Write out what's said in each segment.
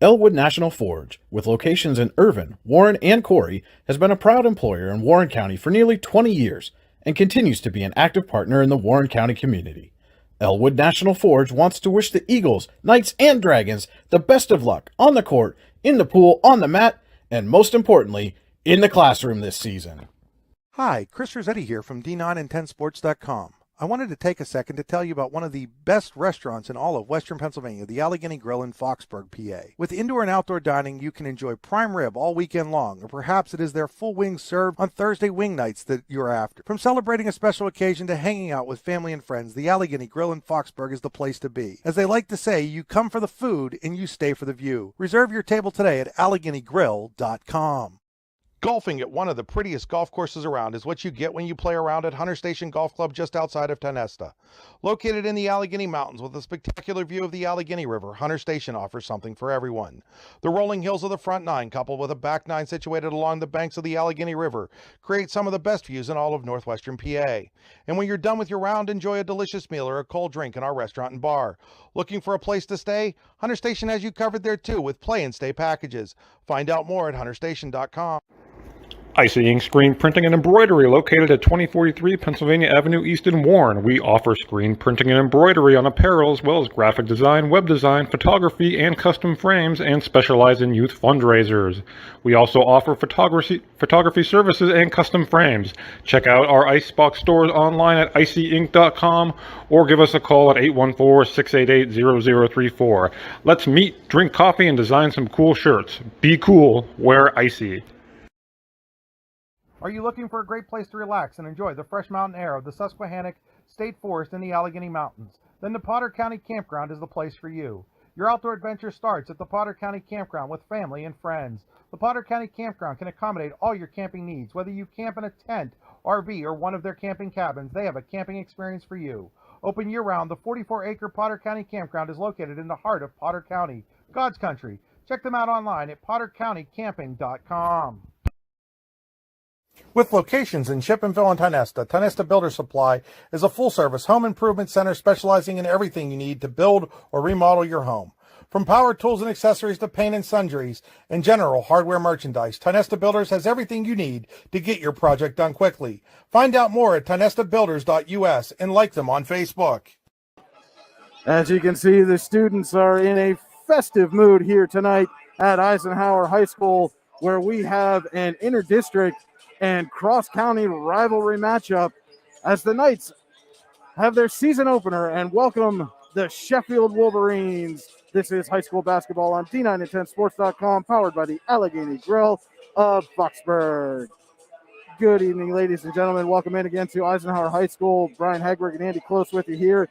Elwood National Forge, with locations in Irvine, Warren, and Corry, has been a proud employer in Warren County for nearly 20 years and continues to be an active partner in the Warren County community. Elwood National Forge wants to wish the Eagles, Knights, and Dragons the best of luck on the court, in the pool, on the mat, and most importantly, in the classroom this season. Hi, Chris Rossetti here from D9and10sports.com. I wanted to take a second to tell you about one of the best restaurants in all of Western Pennsylvania, the Allegheny Grill in Foxburg, PA. With indoor and outdoor dining, you can enjoy prime rib all weekend long, or perhaps it is their full wings served on Thursday wing nights that you're after. From celebrating a special occasion to hanging out with family and friends, the Allegheny Grill in Foxburg is the place to be. As they like to say, you come for the food and you stay for the view. Reserve your table today at AlleghenyGrill.com. Golfing at one of the prettiest golf courses around is what you get when you play around at Hunter Station Golf Club just outside of Tonesta. Located in the Allegheny Mountains with a spectacular view of the Allegheny River, Hunter Station offers something for everyone. The rolling hills of the front nine, coupled with a back nine situated along the banks of the Allegheny River, create some of the best views in all of northwestern PA. And when you're done with your round, enjoy a delicious meal or a cold drink in our restaurant and bar. Looking for a place to stay? Hunter Station has you covered there too with play and stay packages. Find out more at hunterstation.com. Icy Ink Screen Printing and Embroidery, located at 2043 Pennsylvania Avenue East in Warren. We offer screen printing and embroidery on apparel, as well as graphic design, web design, photography, and custom frames, and specialize in youth fundraisers. We also offer photography services and custom frames. Check out our Icebox stores online at icyink.com or give us a call at 814-688-0034. Let's meet, drink coffee, and design some cool shirts. Be cool, wear Icy. Are you looking for a great place to relax and enjoy the fresh mountain air of the Susquehannock State Forest in the Allegheny Mountains? Then the Potter County Campground is the place for you. Your outdoor adventure starts at the Potter County Campground with family and friends. The Potter County Campground can accommodate all your camping needs. Whether you camp in a tent, RV, or one of their camping cabins, they have a camping experience for you. Open year-round, the 44-acre Potter County Campground is located in the heart of Potter County, God's country. Check them out online at pottercountycamping.com. With locations in Shippenville and Tonesta, Tonesta Builder Supply is a full-service home improvement center specializing in everything you need to build or remodel your home. From power tools and accessories to paint and sundries and general hardware merchandise, Tonesta Builders has everything you need to get your project done quickly. Find out more at tonestabuilders.us and like them on Facebook. As you can see, the students are in a festive mood here tonight at Eisenhower High School, where we have an inter-district and cross-county rivalry matchup as the Knights have their season opener and welcome the Sheffield Wolverines. This is high school basketball on D9and10sports.com, powered by the Allegheny Grill of Foxburg. Good evening, ladies and gentlemen. Welcome in again to Eisenhower High School. Brian Hagberg and Andy Close with you here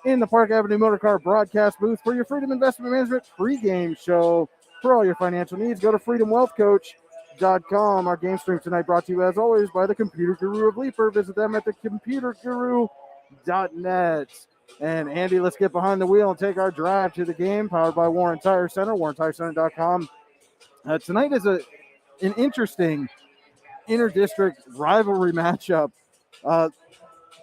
in the Park Avenue Motorcar broadcast booth for your Freedom Investment Management pregame show. For all your financial needs, go to freedomwealthcoach.com. Our game stream tonight brought to you, as always, by the Computer Guru of Leaper. Visit them at thecomputerguru.net. And Andy, let's get behind the wheel and take our drive to the game, powered by Warren Tire Center, warrentirecenter.com. Tonight is an interesting inter-district rivalry matchup.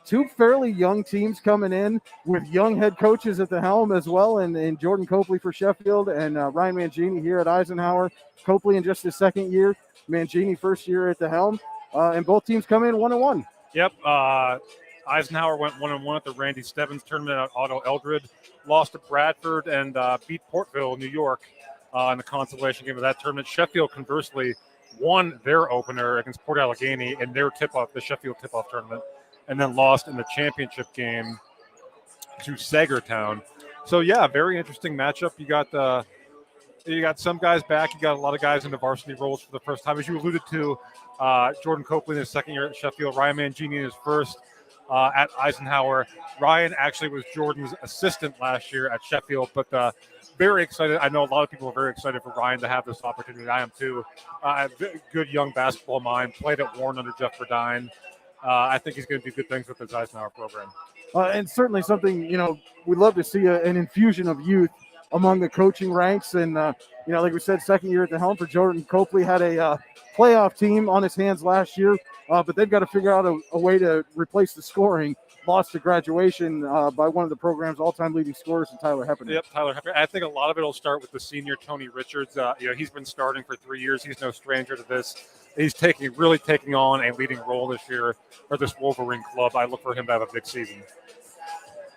Two fairly young teams coming in with young head coaches at the helm as well, and Jordan Copley for Sheffield and Ryan Mangini here at Eisenhower. Copley in just his second year, Mangini first year at the helm, and both teams come in 1-1. Yep. Eisenhower went 1-1 at the Randy Stebbins tournament at Otto Eldred, lost to Bradford, and beat Portville, New York in the consolation game of that tournament. Sheffield, conversely, won their opener against Port Allegheny in their tip-off, the Sheffield tip-off tournament, and then lost in the championship game to Sagertown. So, yeah, very interesting matchup. You got some guys back. You got a lot of guys in the varsity roles for the first time. As you alluded to, Jordan Copeland in his second year at Sheffield, Ryan Mangini in his first at Eisenhower. Ryan actually was Jordan's assistant last year at Sheffield, but very excited. I know a lot of people are very excited for Ryan to have this opportunity. I am too. Good young basketball mind, played at Warren under Jeff Verdine. I think he's going to do good things with his Eisenhower program. And certainly something, we'd love to see an infusion of youth among the coaching ranks. And, like we said, second year at the helm for Jordan Copley, had a playoff team on his hands last year, but they've got to figure out a way to replace the scoring lost to graduation by one of the program's all-time leading scorers, Tyler Hepburn. Yep, Tyler Hepburn. I think a lot of it will start with the senior Tony Richards. He's been starting for 3 years. He's no stranger to this. He's really taking on a leading role this year for this Wolverine club. I look for him to have a big season.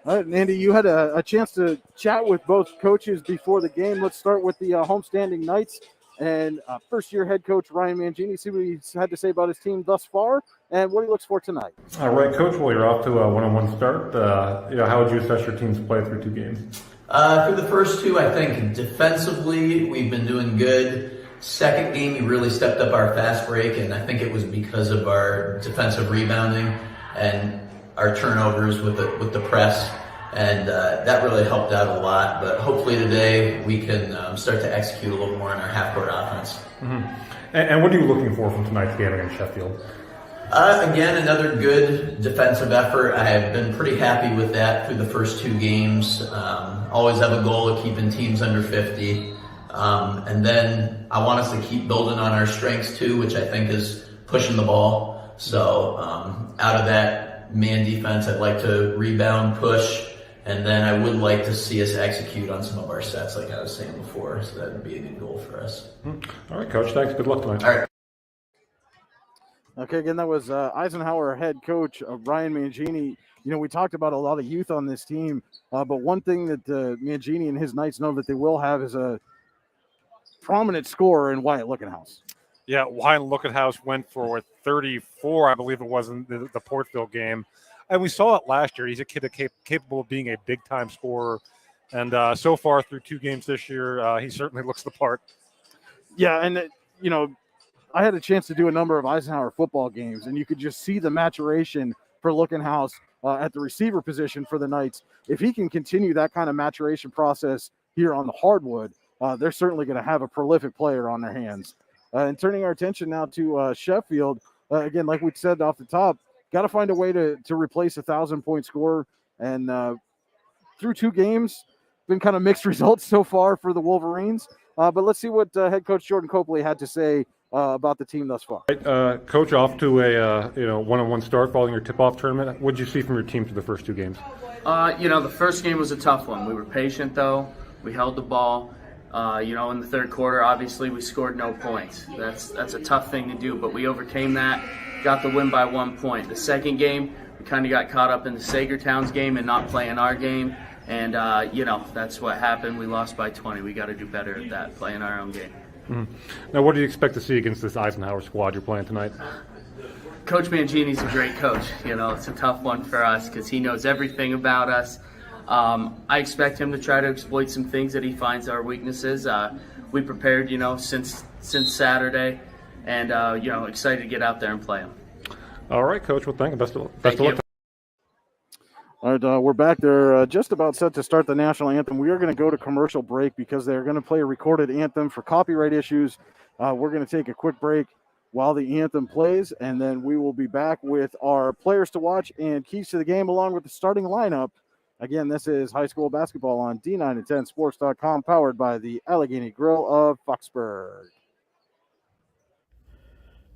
All right, Andy, you had a chance to chat with both coaches before the game. Let's start with the homestanding Knights and first-year head coach Ryan Mangini. See what he's had to say about his team thus far and what he looks for tonight. All right, Coach. Well, you're off to a 1-1 start. How would you assess your team's play through 2 games? Through the first 2, I think defensively we've been doing good. Second game, we really stepped up our fast break, and I think it was because of our defensive rebounding and our turnovers with the press, and that really helped out a lot. But hopefully today we can start to execute a little more on our half-court offense. Mm-hmm. And what are you looking for from tonight's game against Sheffield? Again, another good defensive effort. I have been pretty happy with that through the first 2 games. Always have a goal of keeping teams under 50. And then I want us to keep building on our strengths too, which I think is pushing the ball. So out of that man defense, I'd like to rebound, push, and then I would like to see us execute on some of our sets like I was saying before. So that would be a good goal for us. All right, Coach. Thanks. Good luck tonight. All right. Okay, again, that was Eisenhower head coach Ryan Mangini. We talked about a lot of youth on this team, but one thing that Mangini and his Knights know that they will have is a prominent scorer in Wyatt Lookenhouse. Yeah, Wyatt Lookenhouse went for 34, I believe it was, in the Portville game. And we saw it last year. He's a kid capable of being a big-time scorer. And so far through 2 games this year, he certainly looks the part. Yeah, and, I had a chance to do a number of Eisenhower football games, and you could just see the maturation for Lookenhouse at the receiver position for the Knights. If he can continue that kind of maturation process here on the hardwood, they're certainly going to have a prolific player on their hands. And turning our attention now to Sheffield, again, like we said off the top, got to find a way to replace a 1,000-point scorer. And through 2 games, been kind of mixed results so far for the Wolverines. But let's see what head coach Caden Copeland had to say about the team thus far. Right, Coach, off to a 1-1 start following your tip-off tournament. What did you see from your team through the first 2 games? The first game was a tough one. We were patient, though. We held the ball. In the third quarter, obviously, we scored no points. That's a tough thing to do, but we overcame that, got the win by 1 point. The second game, we kind of got caught up in the Sagertown's game and not playing our game, and, that's what happened. We lost by 20. We got to do better at that, playing our own game. Mm-hmm. Now, what do you expect to see against this Eisenhower squad you're playing tonight? Coach Mangini's a great coach. It's a tough one for us because he knows everything about us. I expect him to try to exploit some things that he finds our weaknesses. We prepared, since Saturday, and excited to get out there and play him. All right, Coach. Well, thank you. Best of luck. All right, we're back there, just about set to start the national anthem. We are going to go to commercial break because they're going to play a recorded anthem for copyright issues. We're going to take a quick break while the anthem plays, and then we will be back with our players to watch and keys to the game along with the starting lineup. Again, this is high school basketball on D9and10sports.com, powered by the Allegheny Grill of Foxburg.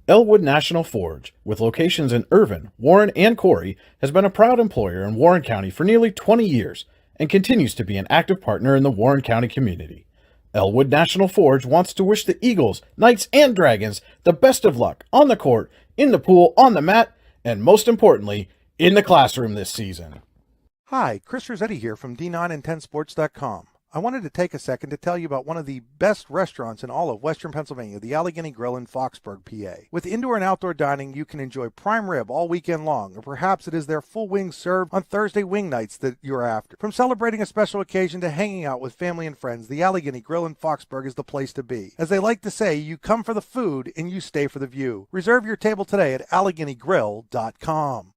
Elwood National Forge, with locations in Irvin, Warren, and Corey, has been a proud employer in Warren County for nearly 20 years and continues to be an active partner in the Warren County community. Elwood National Forge wants to wish the Eagles, Knights, and Dragons the best of luck on the court, in the pool, on the mat, and most importantly, in the classroom this season. Hi, Chris Rossetti here from D9and10sports.com. I wanted to take a second to tell you about one of the best restaurants in all of Western Pennsylvania, the Allegheny Grill in Foxburg, PA. With indoor and outdoor dining, you can enjoy prime rib all weekend long, or perhaps it is their full wings served on Thursday wing nights that you're after. From celebrating a special occasion to hanging out with family and friends, the Allegheny Grill in Foxburg is the place to be. As they like to say, you come for the food and you stay for the view. Reserve your table today at AlleghenyGrill.com.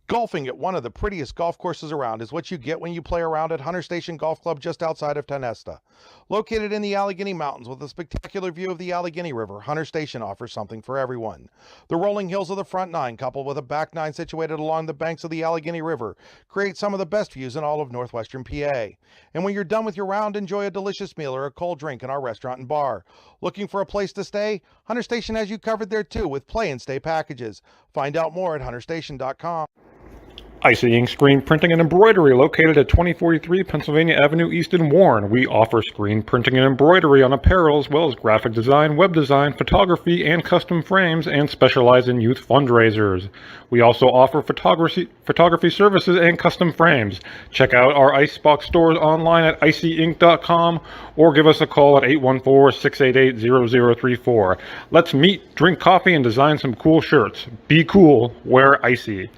Golfing at one of the prettiest golf courses around is what you get when you play around at Hunter Station Golf Club just outside of Tonesta. Located in the Allegheny Mountains with a spectacular view of the Allegheny River, Hunter Station offers something for everyone. The rolling hills of the front nine, coupled with a back nine situated along the banks of the Allegheny River, create some of the best views in all of northwestern PA. And when you're done with your round, enjoy a delicious meal or a cold drink in our restaurant and bar. Looking for a place to stay? Hunter Station has you covered there too with play and stay packages. Find out more at hunterstation.com. Icy Ink Screen Printing and Embroidery, located at 2043 Pennsylvania Avenue East in Warren. We offer screen printing and embroidery on apparel, as well as graphic design, web design, photography, and custom frames, and specialize in youth fundraisers. We also offer photography services and custom frames. Check out our Icebox stores online at icyink.com or give us a call at 814-688-0034. Let's meet, drink coffee, and design some cool shirts. Be cool, wear icy.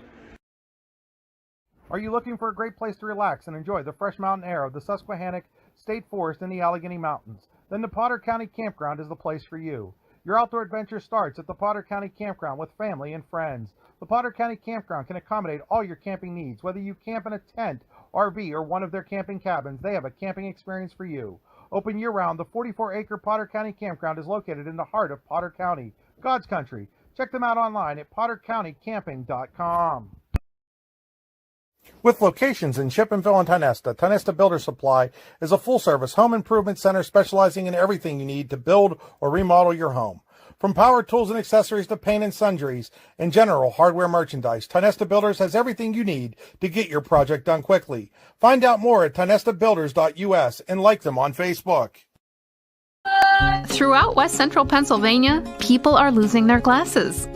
Are you looking for a great place to relax and enjoy the fresh mountain air of the Susquehannock State Forest in the Allegheny Mountains? Then the Potter County Campground is the place for you. Your outdoor adventure starts at the Potter County Campground with family and friends. The Potter County Campground can accommodate all your camping needs. Whether you camp in a tent, RV, or one of their camping cabins, they have a camping experience for you. Open year-round, the 44-acre Potter County Campground is located in the heart of Potter County, God's country. Check them out online at pottercountycamping.com. With locations in Shippenville and Tionesta, Tionesta Builder Supply is a full-service home improvement center specializing in everything you need to build or remodel your home. From power tools and accessories to paint and sundries and general hardware merchandise, Tionesta Builders has everything you need to get your project done quickly. Find out more at tionestabuilders.us and like them on Facebook. Throughout West Central Pennsylvania, people are losing their glasses.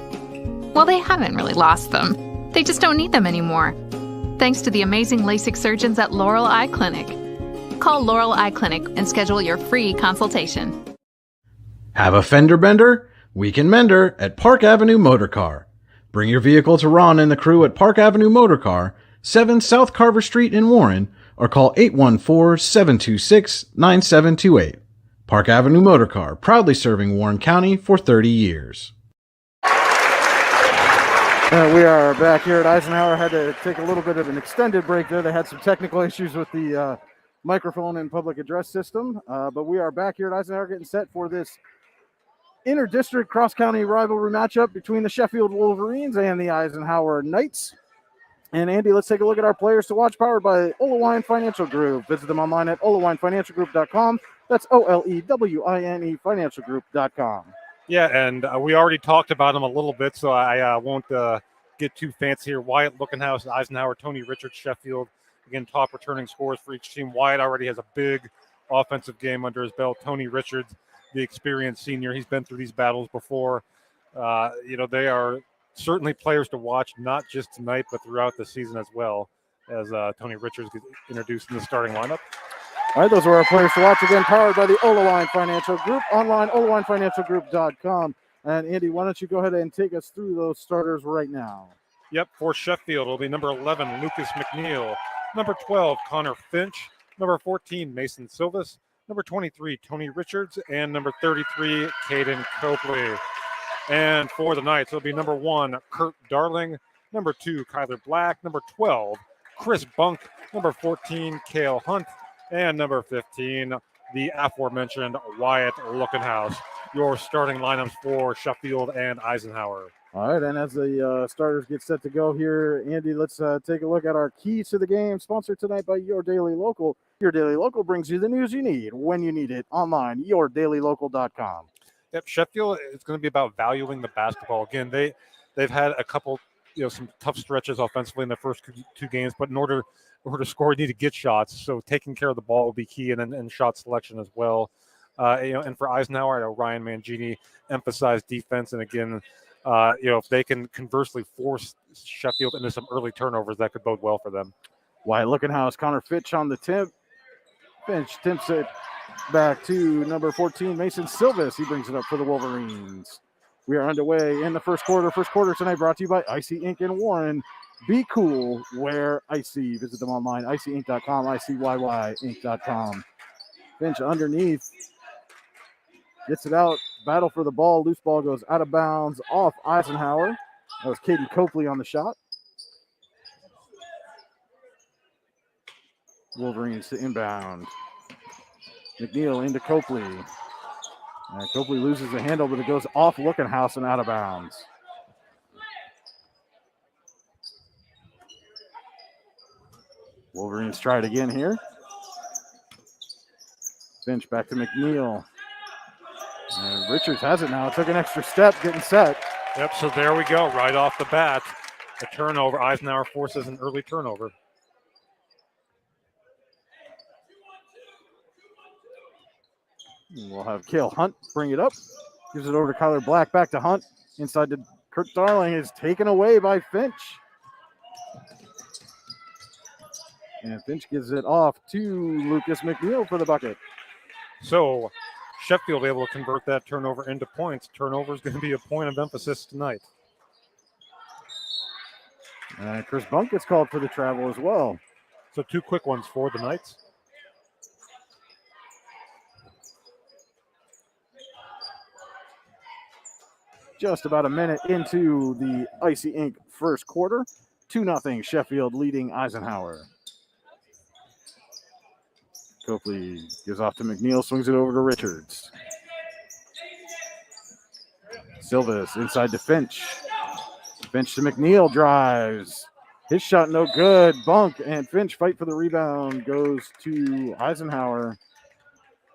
Well, they haven't really lost them. They just don't need them anymore. Thanks to the amazing LASIK surgeons at Laurel Eye Clinic. Call Laurel Eye Clinic and schedule your free consultation. Have a fender bender? We can mender at Park Avenue Motor Car. Bring your vehicle to Ron and the crew at Park Avenue Motor Car, 7 South Carver Street in Warren, or call 814-726-9728. Park Avenue Motor Car, proudly serving Warren County for 30 years. We are back here at Eisenhower. Had to take a little bit of an extended break there. They had some technical issues with the microphone and public address system. But we are back here at Eisenhower getting set for this inter-district cross-county rivalry matchup between the Sheffield Wolverines and the Eisenhower Knights. And Andy, let's take a look at our players to watch, powered by Olewine Financial Group. Visit them online at olewinefinancialgroup.com. That's OLEWINE financialgroup.com. Yeah, and we already talked about them a little bit, so I won't get too fancy here. Wyatt Lookenhouse, Eisenhower, Tony Richards, Sheffield. Again, top returning scorers for each team. Wyatt already has a big offensive game under his belt. Tony Richards, the experienced senior, he's been through these battles before. They are certainly players to watch, not just tonight, but throughout the season as well, as Tony Richards gets introduced in the starting lineup. All right, those are our players to watch, again, powered by the Olewine Financial Group, online, olewinefinancialgroup.com. And Andy, why don't you go ahead and take us through those starters right now? Yep, for Sheffield, it'll be number 11, Lucas McNeil. Number 12, Connor Finch. Number 14, Mason Silvis. Number 23, Tony Richards. And number 33, Caden Copeland. And for the Knights, it'll be number 1, Kurt Darling. Number 2, Kyler Black. Number 12, Chris Bunk. Number 14, Cale Hunt. And number 15, the aforementioned Wyatt Lookenhouse. Your starting lineups for Sheffield and Eisenhower. All right, and as the starters get set to go here, Andy, let's take a look at our keys to the game, sponsored tonight by Your Daily Local. Your Daily Local brings you the news you need when you need it, online, yourdailylocal.com. Yep, Sheffield is going to be about valuing the basketball. Again, they've had a couple, some tough stretches offensively in the first two games, but in order to score, you need to get shots. So taking care of the ball will be key, and shot selection as well. And for Eisenhower, I know Ryan Mangini emphasized defense, and again, if they can conversely force Sheffield into some early turnovers, that could bode well for them. Wyatt Lookenhouse, Connor Finch on the tip. Finch tips it back to number 14, Mason Silvis. He brings it up for the Wolverines. We are underway in the first quarter. First quarter tonight brought to you by Icy Ink in Warren. Be cool, wear icy. Visit them online, icyink.com, icyync.com. Finch underneath. Gets it out. Battle for the ball. Loose ball goes out of bounds off Eisenhower. That was Caden Copeland on the shot. Wolverines to inbound. McNeil into Copeland. And Copeland loses the handle, but it goes off Lookenhouse and out of bounds. Wolverines try it again here. Finch back to McNeil. And Richards has it now. Took an extra step getting set. Yep, so there we go. Right off the bat, A turnover. Eisenhower forces an early turnover. We'll have Cale Hunt bring it up. Gives it over to Kyler Black. Back to Hunt. Inside to Kurt Darling. Is taken away by Finch. And Finch gives it off to Lucas McNeil for the bucket. So Sheffield able to convert that turnover into points. Turnover is going to be a point of emphasis tonight. And Chris Bunk gets called for the travel as well. So 2 quick ones for the Knights. Just about a minute into the Icy Ink first quarter. 2-0 Sheffield leading Eisenhower. Copley gives off to McNeil, swings it over to Richards. Silvas inside to Finch. Finch to McNeil, drives. His shot no good. Bunk and Finch fight for the rebound. Goes to Eisenhower.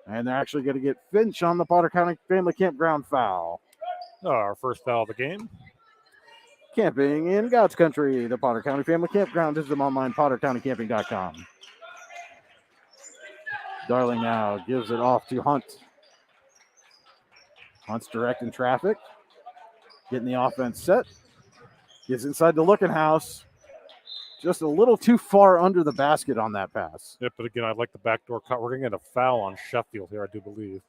And they're actually going to get Finch on the Potter County Family Campground foul. Our first foul of the game. Camping in God's country. The Potter County Family Campground. Visit them online, pottercountycamping.com. Darling now gives it off to Hunt. Hunt's direct in traffic. Getting the offense set. Gets inside the Looking House. Just a little too far under the basket on that pass. Yeah, but again, I like the backdoor cut. We're going to get a foul on Sheffield here, I do believe.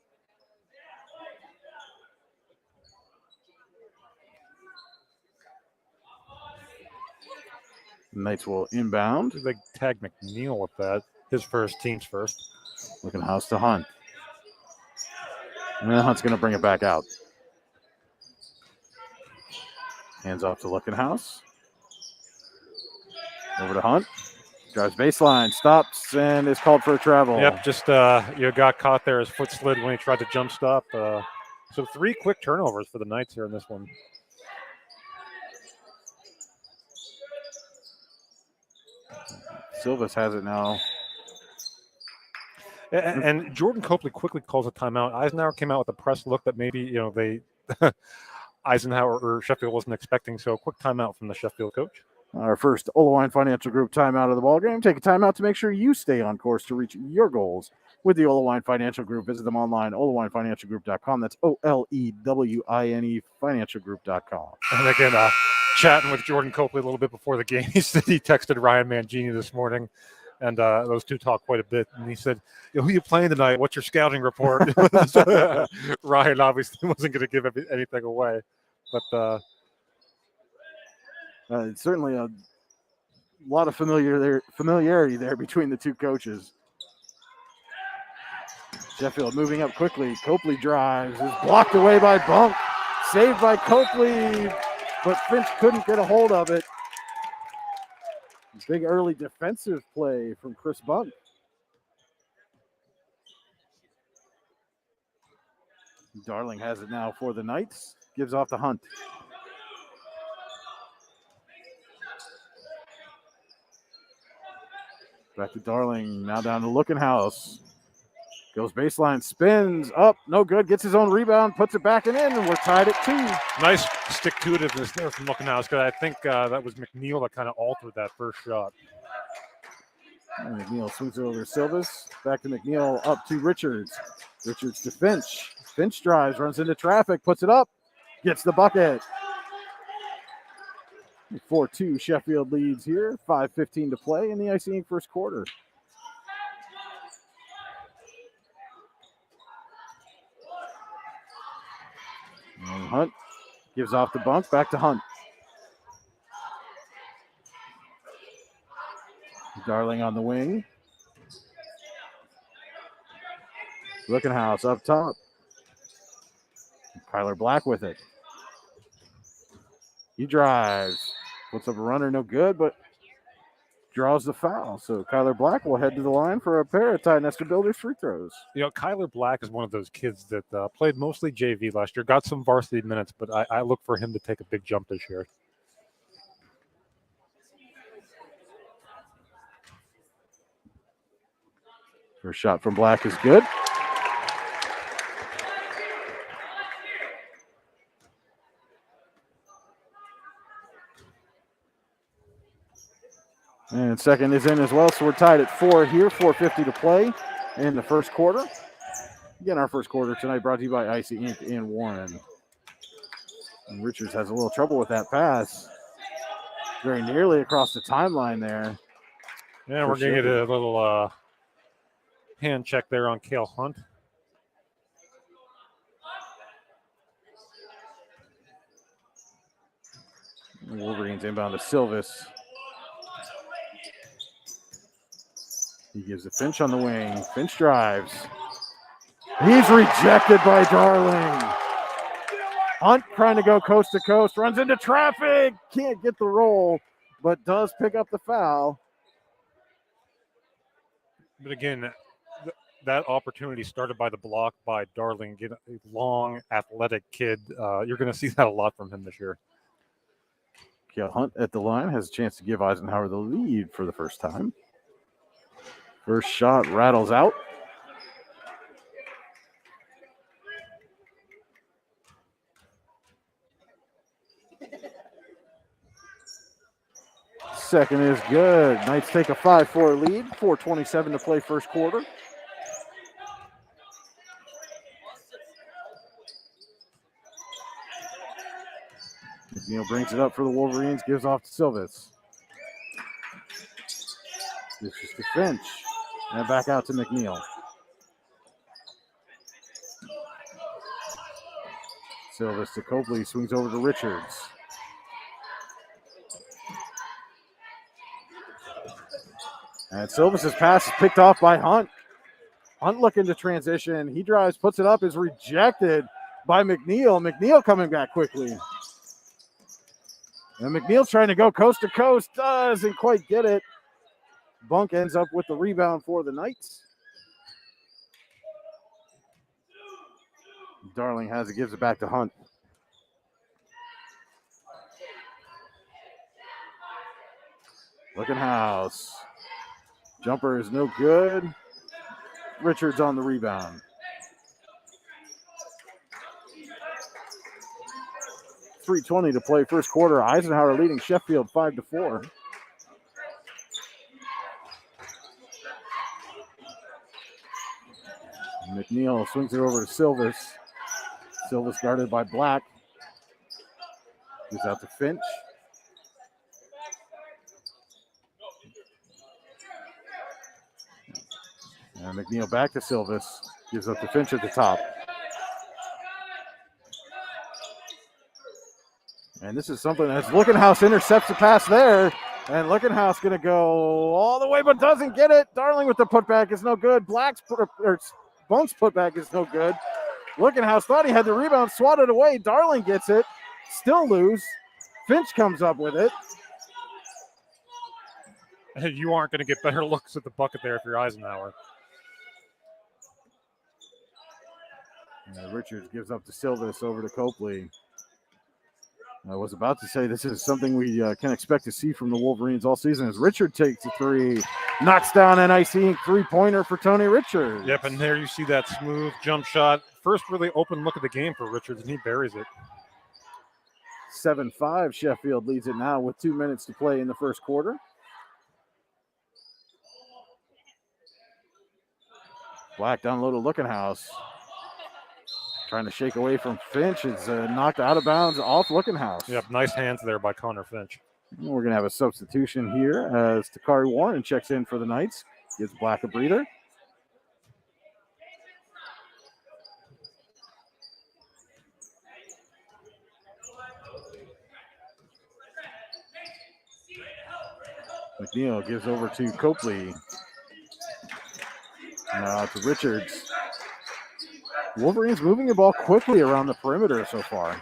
Knights will inbound. They tag McNeil with that. His first, team's first. Looking House to Hunt. And then Hunt's going to bring it back out. Hands off to Looking House. Over to Hunt. Drives baseline, stops, and is called for a travel. Yep, just got caught there. His foot slid when he tried to jump stop. So 3 quick turnovers for the Knights here in this one. Silvas has it now. And Jordan Copley quickly calls a timeout. Eisenhower came out with a press look that maybe, they Eisenhower or Sheffield wasn't expecting. So a quick timeout from the Sheffield coach. Our first Olawine Financial Group timeout of the ballgame. Take a timeout to make sure you stay on course to reach your goals with the Olawine Financial Group. Visit them online, olawinefinancialgroup.com. That's OLEWINE financialgroup.com. And again, chatting with Jordan Copley a little bit before the game. He said he texted Ryan Mangini this morning, and those two talked quite a bit. And he said, who are you playing tonight? What's your scouting report? Ryan obviously wasn't going to give anything away, but it's certainly a lot of familiarity there between the two coaches. Sheffield moving up quickly. Copley drives, is blocked away by Bunk. Saved by Copley, but Finch couldn't get a hold of it. Big early defensive play from Chris Bunk. Darling has it now for the Knights. Gives off the Hunt. Back to Darling, now down to Looking House. Goes baseline, spins up, no good, gets his own rebound, puts it back and in, and we're tied at 2. Nice stick-to-itiveness there from Looking House, because I think that was McNeil that kind of altered that first shot. And McNeil swings it over to Silvas. Back to McNeil, up to Richards. Richards to Finch. Finch drives, runs into traffic, puts it up, gets the bucket. 4-2 Sheffield leads here. 5:15 to play in the Icy Ink first quarter. And Hunt gives off the Bunk, back to Hunt. Darling on the wing. Looking House up top. Kyler Black with it. He drives. Puts up a runner, no good, but draws the foul. So Kyler Black will head to the line for a pair of Ty Nestor Builders free throws. Kyler Black is one of those kids that played mostly JV last year, got some varsity minutes, but I look for him to take a big jump this year. First shot from Black is good. And second is in as well, so we're tied at 4 here, 4:50 to play in the first quarter. Again, our first quarter tonight brought to you by Icy Inc. in Warren. And Richards has a little trouble with that pass. Very nearly across the timeline there. Yeah, we're going to get a little hand check there on Cale Hunt. Wolverines inbound to Silvis. He gives it Finch on the wing. Finch drives. He's rejected by Darling. Hunt trying to go coast to coast. Runs into traffic. Can't get the roll, but does pick up the foul. But again, that opportunity started by the block by Darling. Get a long, athletic kid. You're going to see that a lot from him this year. Cale Hunt at the line has a chance to give Eisenhower the lead for the first time. First shot rattles out. Second is good. Knights take a 5-4 lead. 4:27 to play first quarter. McNeil brings it up for the Wolverines, gives off to Silvis. This is to Finch. And back out to McNeil. Silvis to Copley, swings over to Richards. And Silvis's pass is picked off by Hunt. Hunt looking to transition. He drives, puts it up, is rejected by McNeil. McNeil coming back quickly. And McNeil's trying to go coast to coast. Doesn't quite get it. Bunk ends up with the rebound for the Knights. Darling has it, gives it back to Hunt. Looking house. Jumper is no good. Richards on the rebound. 3:20 to play first quarter. Eisenhower leading Sheffield 5-4. McNeil swings it over to Silvis. Silvis guarded by Black. Gives out to Finch. And McNeil back to Silvis. Gives up to Finch at the top. And this is something that's Lookenhouse intercepts the pass there. And Lookenhouse going to go all the way, but doesn't get it. Darling with the putback is no good. Bunk's putback is no good. Lookenhouse thought he had the rebound, swatted away. Darling gets it. Still lose. Finch comes up with it. You aren't going to get better looks at the bucket there if you're Eisenhower. Richards gives up to Silvis, over to Copley. I was about to say this is something we can expect to see from the Wolverines all season as Richard takes a three, knocks down an Icy Inc. three-pointer for Tony Richards. Yep, and there you see that smooth jump shot. First really open look at the game for Richards, and he buries it. 7-5, Sheffield leads it now with 2 minutes to play in the first quarter. Black down low to Lookenhouse. Trying to shake away from Finch. It's knocked out of bounds off Lookenhouse. Yep, nice hands there by Connor Finch. We're going to have a substitution here as Takari Warren checks in for the Knights. Gives Black a breather. McNeil gives over to Copley. Now to Richards. Wolverines moving the ball quickly around the perimeter so far.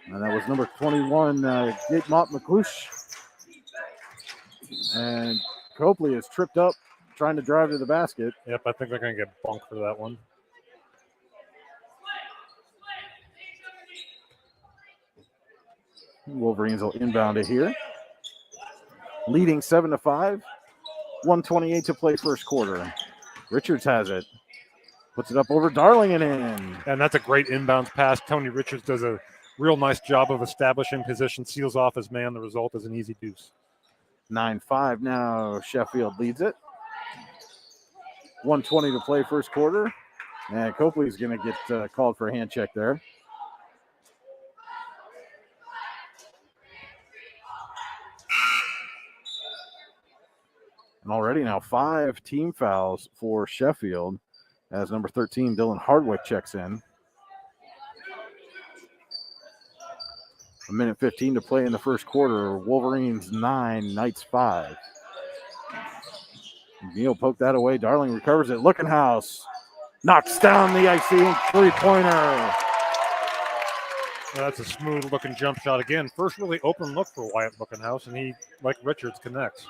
And that was number 21, Gitmont McClush. And Copley is tripped up trying to drive to the basket. Yep, I think they're going to get bunked for that one. Wolverines will inbound it here. Leading 7-5. 1:28 to play first quarter. Richards has it. Puts it up over Darling and in. And that's a great inbounds pass. Tony Richards does a real nice job of establishing position, seals off his man. The result is an easy deuce. 9-5 now. Sheffield leads it. 1:20 to play first quarter. And Copley's going to get called for a hand check there. And already now 5 team fouls for Sheffield as number 13, Dylan Hardwick, checks in. 1:15 to play in the first quarter. Wolverines 9, Knights 5. Neal poked that away. Darling recovers it. Lookenhouse knocks down the icy three-pointer. That's a smooth-looking jump shot again. First really open look for Wyatt Lookenhouse, and he, like Richards, connects.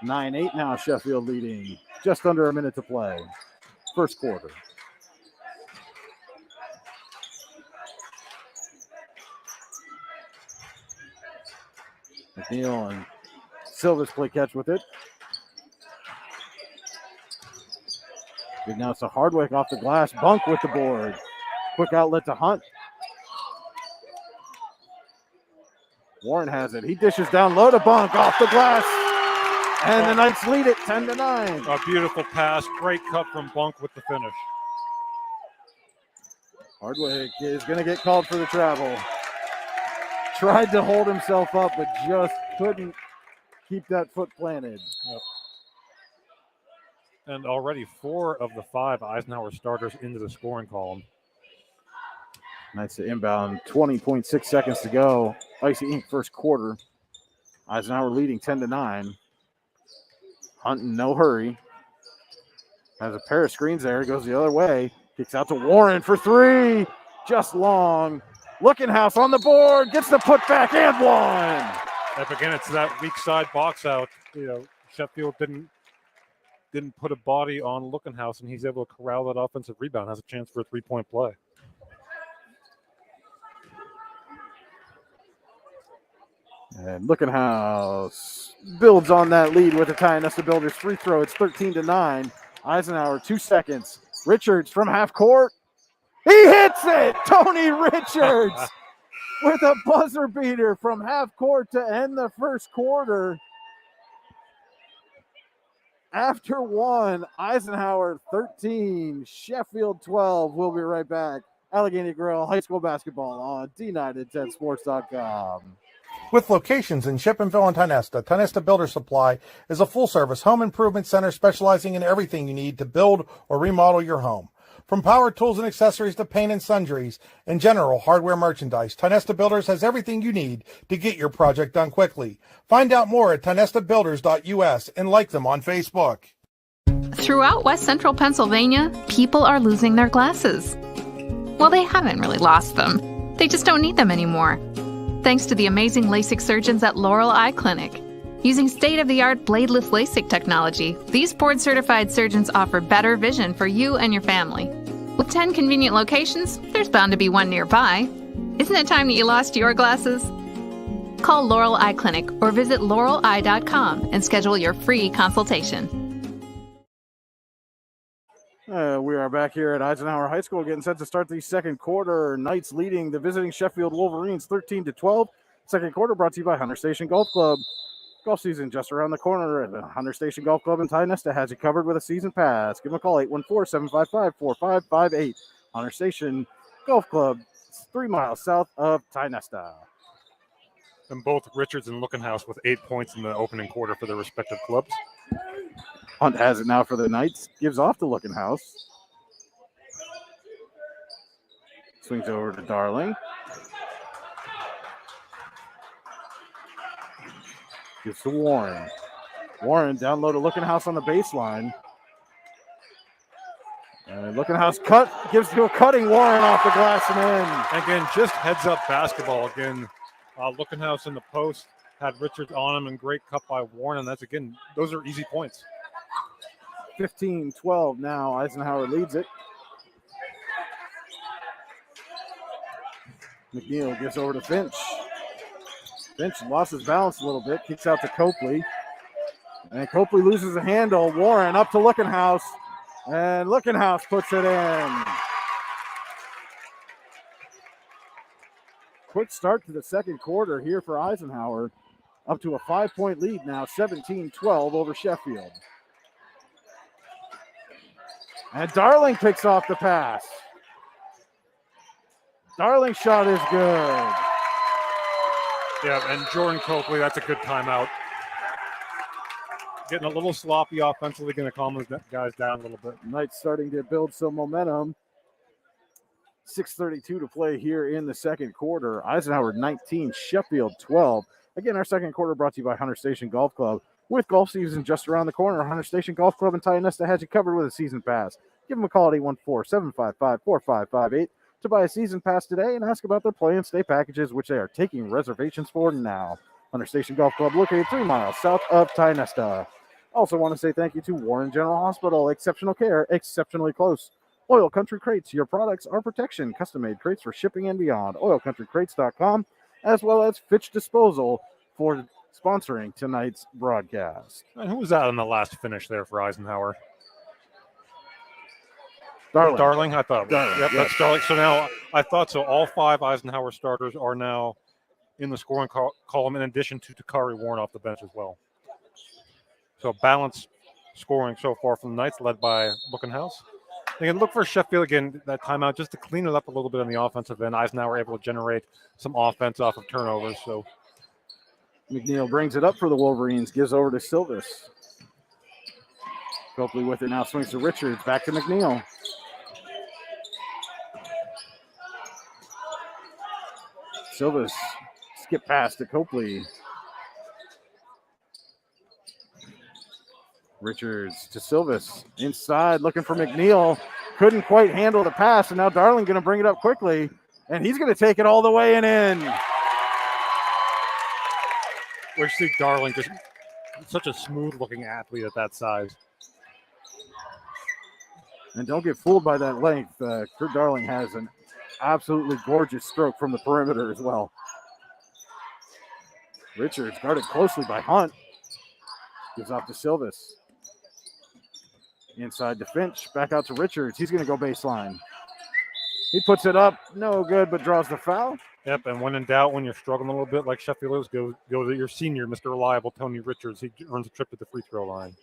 9-8 now, Sheffield leading. Just under a minute to play. First quarter. McNeil and Silvas play catch with it. Good, now it's a Hardwick off the glass. Bunk with the board. Quick outlet to Hunt. Warren has it. He dishes down low to Bunk off the glass. And the Knights lead it 10-9. A beautiful pass. Great cut from Bunk with the finish. Hardwick is going to get called for the travel. Tried to hold himself up, but just couldn't keep that foot planted. Yep. And already 4 of the 5 Eisenhower starters into the scoring column. Knights to inbound, 20.6 seconds to go. Icy Inc. first quarter. Eisenhower leading 10-9. Hunt in no hurry. Has a pair of screens there. Goes the other way. Kicks out to Warren for 3. Just long. Lookenhouse on the board. Gets the putback and one. Yep, again, it's that weak side box out. Sheffield didn't put a body on Lookenhouse, and he's able to corral that offensive rebound. Has a chance for a 3-point play. And Lookenhouse builds on that lead with a Tionesta Builders free throw. It's 13-9. Eisenhower, 2 seconds. Richards from half court. He hits it! Tony Richards with a buzzer beater from half court to end the first quarter. After 1, Eisenhower 13, Sheffield 12. We'll be right back. Allegheny Grill High School Basketball on D910sports.com. With locations in Shippenville and Tionesta Builder Supply is a full-service home improvement center specializing in everything you need to build or remodel your home. From power tools and accessories to paint and sundries and general hardware merchandise, Tionesta Builders has everything you need to get your project done quickly. Find out more at tionestabuilders.us and like them on Facebook. Throughout West Central Pennsylvania, people are losing their glasses. Well, they haven't really lost them. They just don't need them anymore. Thanks to the amazing LASIK surgeons at Laurel Eye Clinic. Using state-of-the-art bladeless LASIK technology, these board-certified surgeons offer better vision for you and your family. With 10 convenient locations, there's bound to be one nearby. Isn't it time that you lost your glasses? Call Laurel Eye Clinic or visit laureleye.com and schedule your free consultation. We are back here at Eisenhower High School getting set to start the second quarter. Knights leading the visiting Sheffield Wolverines 13-12. Second quarter brought to you by Hunter Station Golf Club. Golf season just around the corner at the Hunter Station Golf Club in Tionesta has you covered with a season pass. Give them a call, 814-755-4558. Hunter Station Golf Club, 3 miles south of Tionesta. And both Richards and Lookenhouse with 8 points in the opening quarter for their respective clubs. Hunt has it now for the Knights. Gives off to Lookenhouse. Swings over to Darling. Gives to Warren. Warren down low to Lookenhouse on the baseline. Lookenhouse cut. Gives to a cutting Warren off the glass and in. Again, just heads-up basketball. Again, Lookenhouse in the post. Had Richards on him and great cut by Warren. And that's, again, those are easy points. 15-12 now. Eisenhower leads it. McNeil gives over to Finch. Finch lost his balance a little bit. Kicks out to Copley. And Copley loses a handle. Warren up to Lookenhouse. And Lookenhouse puts it in. quick start to the second quarter here for Eisenhower. Up to a 5-point lead now, 17-12 over Sheffield. And Darling picks off the pass. Darling's shot is good. Yeah, and Jordan Copeland, that's a good timeout. Getting a little sloppy offensively, going to calm those guys down a little bit. Knight's starting to build some momentum. 6:32 to play here in the second quarter. Eisenhower 19, Sheffield 12. Again, our second quarter brought to you by Hunter Station Golf Club. With golf season just around the corner, Hunter Station Golf Club in Tionesta has you covered with a season pass. Give them a call at 814-755-4558 to buy a season pass today and ask about their play and stay packages, which they are taking reservations for now. Hunter Station Golf Club located 3 miles south of Tionesta. Also want to say thank you to Warren General Hospital. Exceptional care, exceptionally close. Oil Country Crates, your products, our protection. Custom-made crates for shipping and beyond. OilCountryCrates.com, as well as Finch Disposal for sponsoring tonight's broadcast. And who was that on the last finish there for Eisenhower? Darling. I thought. Darling, Yep, yes. that's Darling. So now I thought so. All 5 Eisenhower starters are now in the scoring column, in addition to Takari Warren off the bench as well. So balanced scoring so far from the Knights, led by Lookenhouse. They can look for Sheffield again, that timeout, just to clean it up a little bit on the offensive end. Eisenhower able to generate some offense off of turnovers. So McNeil brings it up for the Wolverines, gives over to Silvis. Copley with it now, swings to Richards, back to McNeil. Silvis skip pass to Copley. Richards to Silvis, inside, looking for McNeil. Couldn't quite handle the pass, and now Darling going to bring it up quickly, and he's going to take it all the way and in. we see Darling, just such a smooth-looking athlete at that size. And don't get fooled by that length. Kurt Darling has an absolutely gorgeous stroke from the perimeter as well. Richards guarded closely by Hunt. Gives off to Silvis. Inside to Finch. Back out to Richards. He's going to go baseline. He puts it up. No good, but draws the foul. Yep, and when in doubt, when you're struggling a little bit like Sheffield is, go to your senior, Mr. Reliable, Tony Richards. He earns a trip to the free throw line.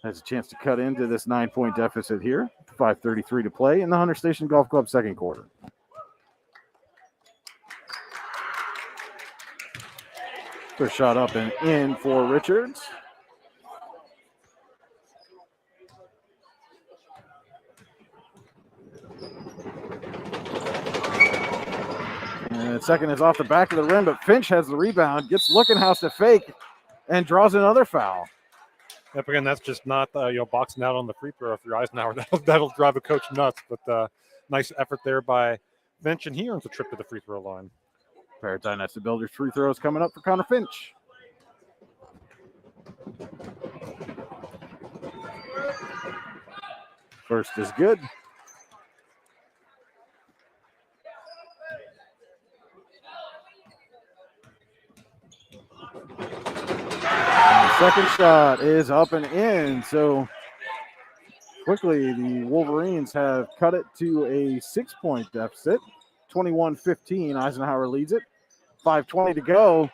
Has a chance to cut into this 9-point deficit here. 5:33 to play in the Hunter Station Golf Club second quarter. First shot up and in for Richards. And second is off the back of the rim, but Finch has the rebound, gets Lookenhouse to fake, and draws another foul. Yep, again, that's just not boxing out on the free throw if you're Eisenhower. That'll drive a coach nuts, but nice effort there by Finch, and he earns a trip to the free throw line. Paratime Nesta Builders free throws coming up for Connor Finch. First is good. Second shot is up and in. So quickly, the Wolverines have cut it to a 6-point deficit. 21-15. Eisenhower leads it. 5:20 to go.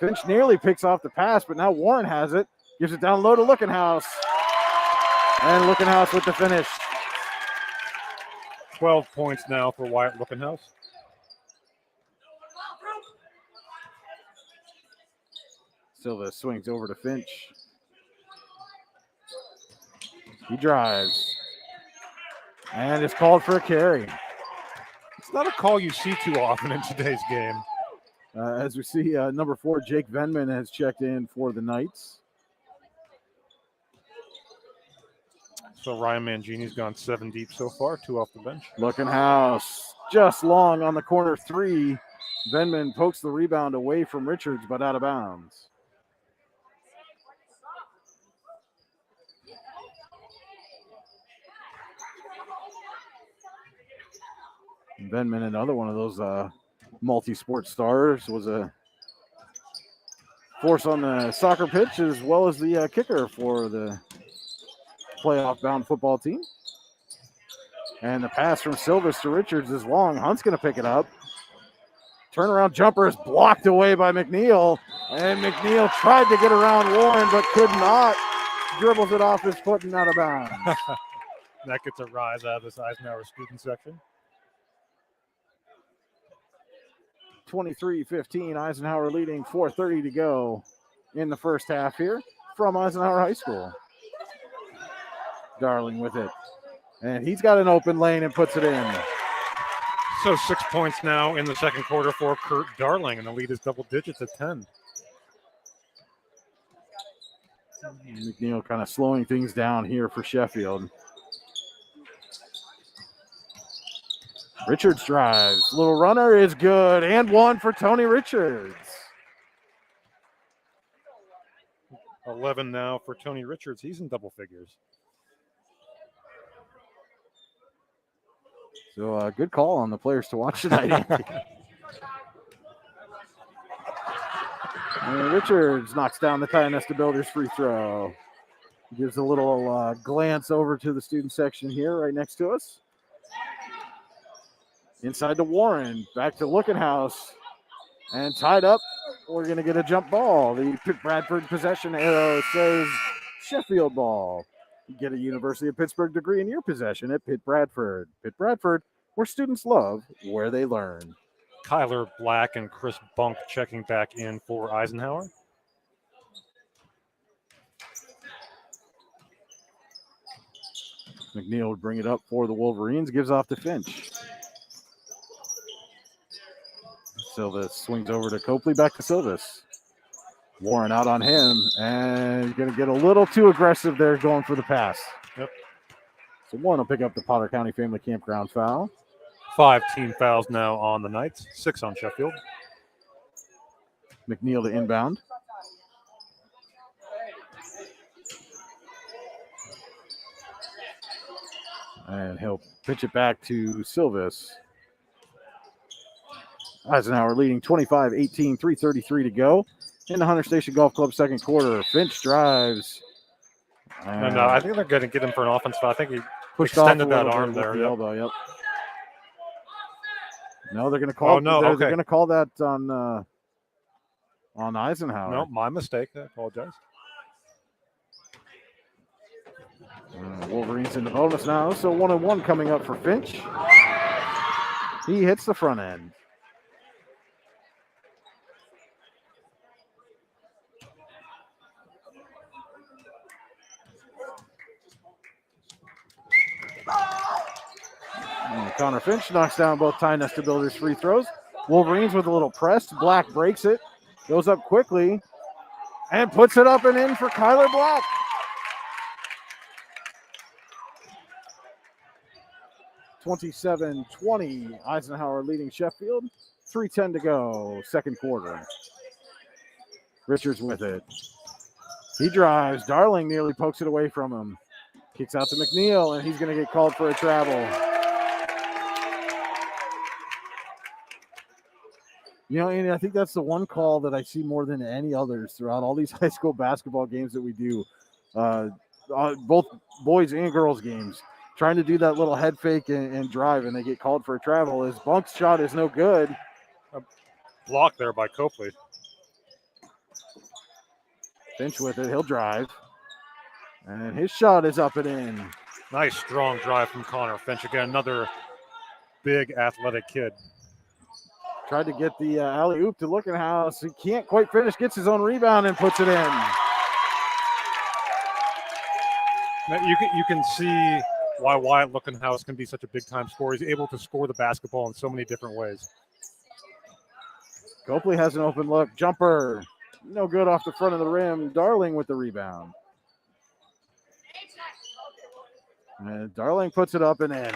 Finch nearly picks off the pass, but now Warren has it. Gives it down low to Lookenhouse. And Lookenhouse with the finish. 12 points now for Wyatt Lookenhouse. Silva swings over to Finch. He drives. And is called for a carry. It's not a call you see too often in today's game. As we see, number 4, Jake Venman has checked in for the Knights. So Ryan Mangini's gone 7 deep so far, 2 off the bench. Lookenhouse just long on the corner 3. Venman pokes the rebound away from Richards, but out of bounds. Venman, another one of those multi-sport stars, was a force on the soccer pitch as well as the kicker for the playoff-bound football team. And the pass from Silvers to Richards is long. Hunt's going to pick it up. Turnaround jumper is blocked away by McNeil. And McNeil tried to get around Warren, but could not. Dribbles it off his foot and out of bounds. That gets a rise out of this Eisenhower student section. 23-15, Eisenhower leading, 4:30 to go in the first half here from Eisenhower High School. Darling with it. And he's got an open lane and puts it in. So 6 points now in the second quarter for Kurt Darling, and the lead is double digits at 10. McNeil kind of slowing things down here for Sheffield. Richards drives. Little runner is good. And one for Tony Richards. 11 now for Tony Richards. He's in double figures. So good call on the players to watch tonight. And Richards knocks down the Tionesta Builders free throw. Gives a little glance over to the student section here right next to us. Inside to Warren, back to Looking House, and tied up. We're going to get a jump ball. The Pitt Bradford possession arrow says Sheffield ball. You get a University of Pittsburgh degree in your possession at Pitt Bradford. Pitt Bradford, where students love, where they learn. Kyler Black and Chris Bunk checking back in for Eisenhower. McNeil would bring it up for the Wolverines, gives off to Finch. Silvis swings over to Copley, back to Silvis. Warren out on him, and going to get a little too aggressive there going for the pass. Yep. So Warren will pick up the Potter County Family Campground foul. 5 team fouls now on the Knights, 6 on Sheffield. McNeil to inbound. And he'll pitch it back to Silvis. Eisenhower leading 25-18, 3:33 to go in the Hunter Station Golf Club second quarter. Finch drives. And I think they're going to get him for an offense foul. I think he pushed extended off that arm there. The Yep. elbow, yep. No, they're going to call. Oh, no, they're okay. going to call that on Eisenhower. No, my mistake. I apologize. Wolverines in the bonus now, so 1-1 coming up for Finch. He hits the front end. And Connor Finch knocks down both Tionesta Builders free throws. Wolverines with a little press. Black breaks it, goes up quickly, and puts it up and in for Kyler Black. (27-20), Eisenhower leading Sheffield. 3:10 to go, second quarter. Richards with it. He drives. Darling nearly pokes it away from him. Kicks out to McNeil, and he's going to get called for a travel. You know, Andy, I think that's the one call that I see more than any others throughout all these high school basketball games that we do, both boys and girls games. Trying to do that little head fake and drive, and they get called for a travel. As Bunk's shot is no good. A block there by Copley. Finch with it. He'll drive. And his shot is up and in. Nice strong drive from Connor Finch. Again, another big athletic kid. Tried to get the alley-oop to Looking House. He can't quite finish. Gets his own rebound and puts it in. Now, you can see why Wyatt Looking House can be such a big-time scorer. He's able to score the basketball in so many different ways. Copley has an open look. Jumper. No good off the front of the rim. Darling with the rebound. And Darling puts it up and in.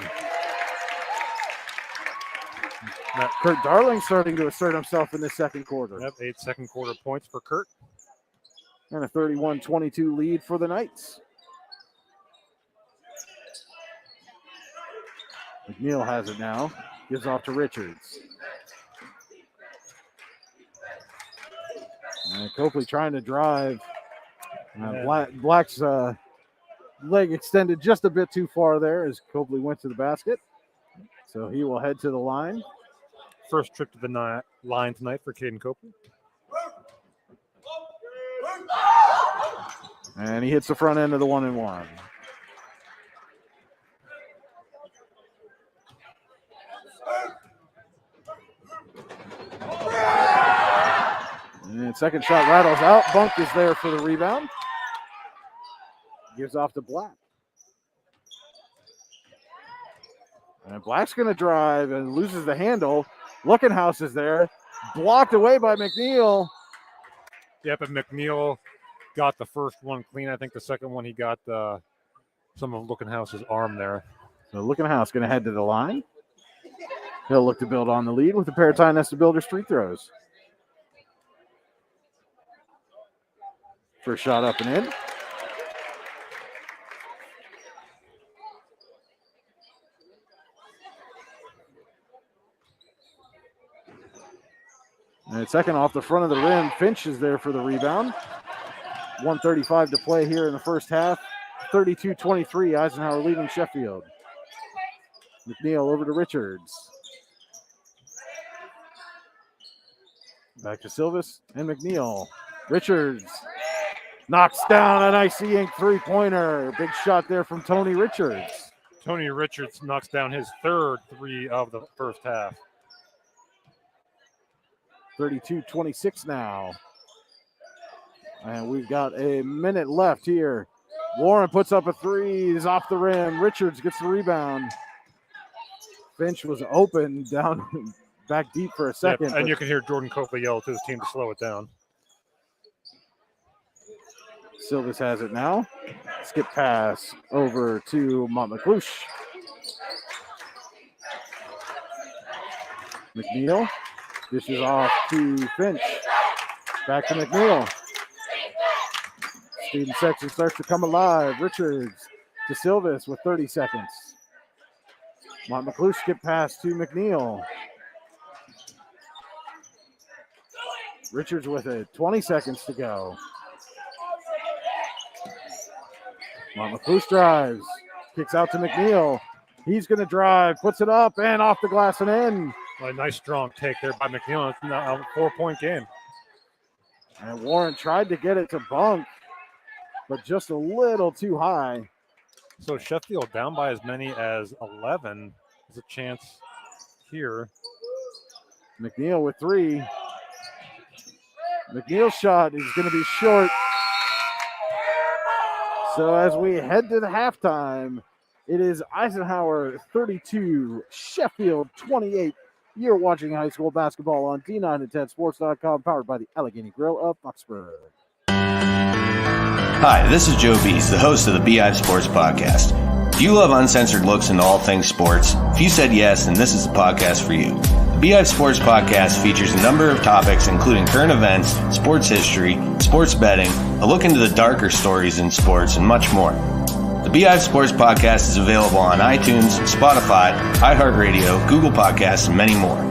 Kurt Darling starting to assert himself in this second quarter. Yep, 8 second quarter points for Kurt. And a 31-22 lead for the Knights. McNeil has it now. Gives off to Richards. And Copley trying to drive. Black's leg extended just a bit too far there as Copeland went to the basket. So he will head to the line. First trip to the line tonight for Caden Copeland. And he hits the front end of the 1-and-1. And second shot rattles out. Bunk is there for the rebound. Gives off to Black. And Black's going to drive and loses the handle. Lookenhouse is there. Blocked away by McNeil. Yep, and McNeil got the first one clean. I think the second one he got some of Lookenhouse's arm there. So Lookenhouse going to head to the line. He'll look to build on the lead with a pair of Ty Nesta Builders free throws. First shot up and in. And second off the front of the rim, Finch is there for the rebound. 1:35 to play here in the first half. 32-23, Eisenhower leading Sheffield. McNeil over to Richards. Back to Silvis and McNeil. Richards knocks down a nice E-Ink three-pointer. Big shot there from Tony Richards. Tony Richards knocks down his third three of the first half. 32-26 now. And we've got a minute left here. Warren puts up a three. He's off the rim. Richards gets the rebound. Finch was open down back deep for a second. Yep, and you can hear Jordan Copeland yell to his team to slow it down. Silvis has it now. Skip pass over to Montmclouche. McNeil dishes off to Finch. Back to McNeil. Student section starts to come alive. Richards to Silvis with 30 seconds. Montmclouche skip pass to McNeil. Richards with it. 20 seconds to go. Montmclouche drives. Kicks out to McNeil. He's going to drive. Puts it up and off the glass and in. Well, a nice strong take there by McNeil. It's now a 4-point game. And Warren tried to get it to Bunk, but just a little too high. So Sheffield down by as many as 11. There's a chance here. McNeil with three. McNeil's shot is going to be short. So as we head to the halftime, it is Eisenhower 32, Sheffield 28. You're watching high school basketball on D910sports.com, powered by the Allegheny Grill of Foxborough. Hi, this is Joe Bees, the host of the BI Sports Podcast. Do you love uncensored looks into all things sports? If you said yes, then this is the podcast for you. The BI Sports Podcast features a number of topics including current events, sports history, sports betting, a look into the darker stories in sports, and much more. The BI Sports Podcast is available on iTunes, Spotify, iHeartRadio, Google Podcasts, and many more.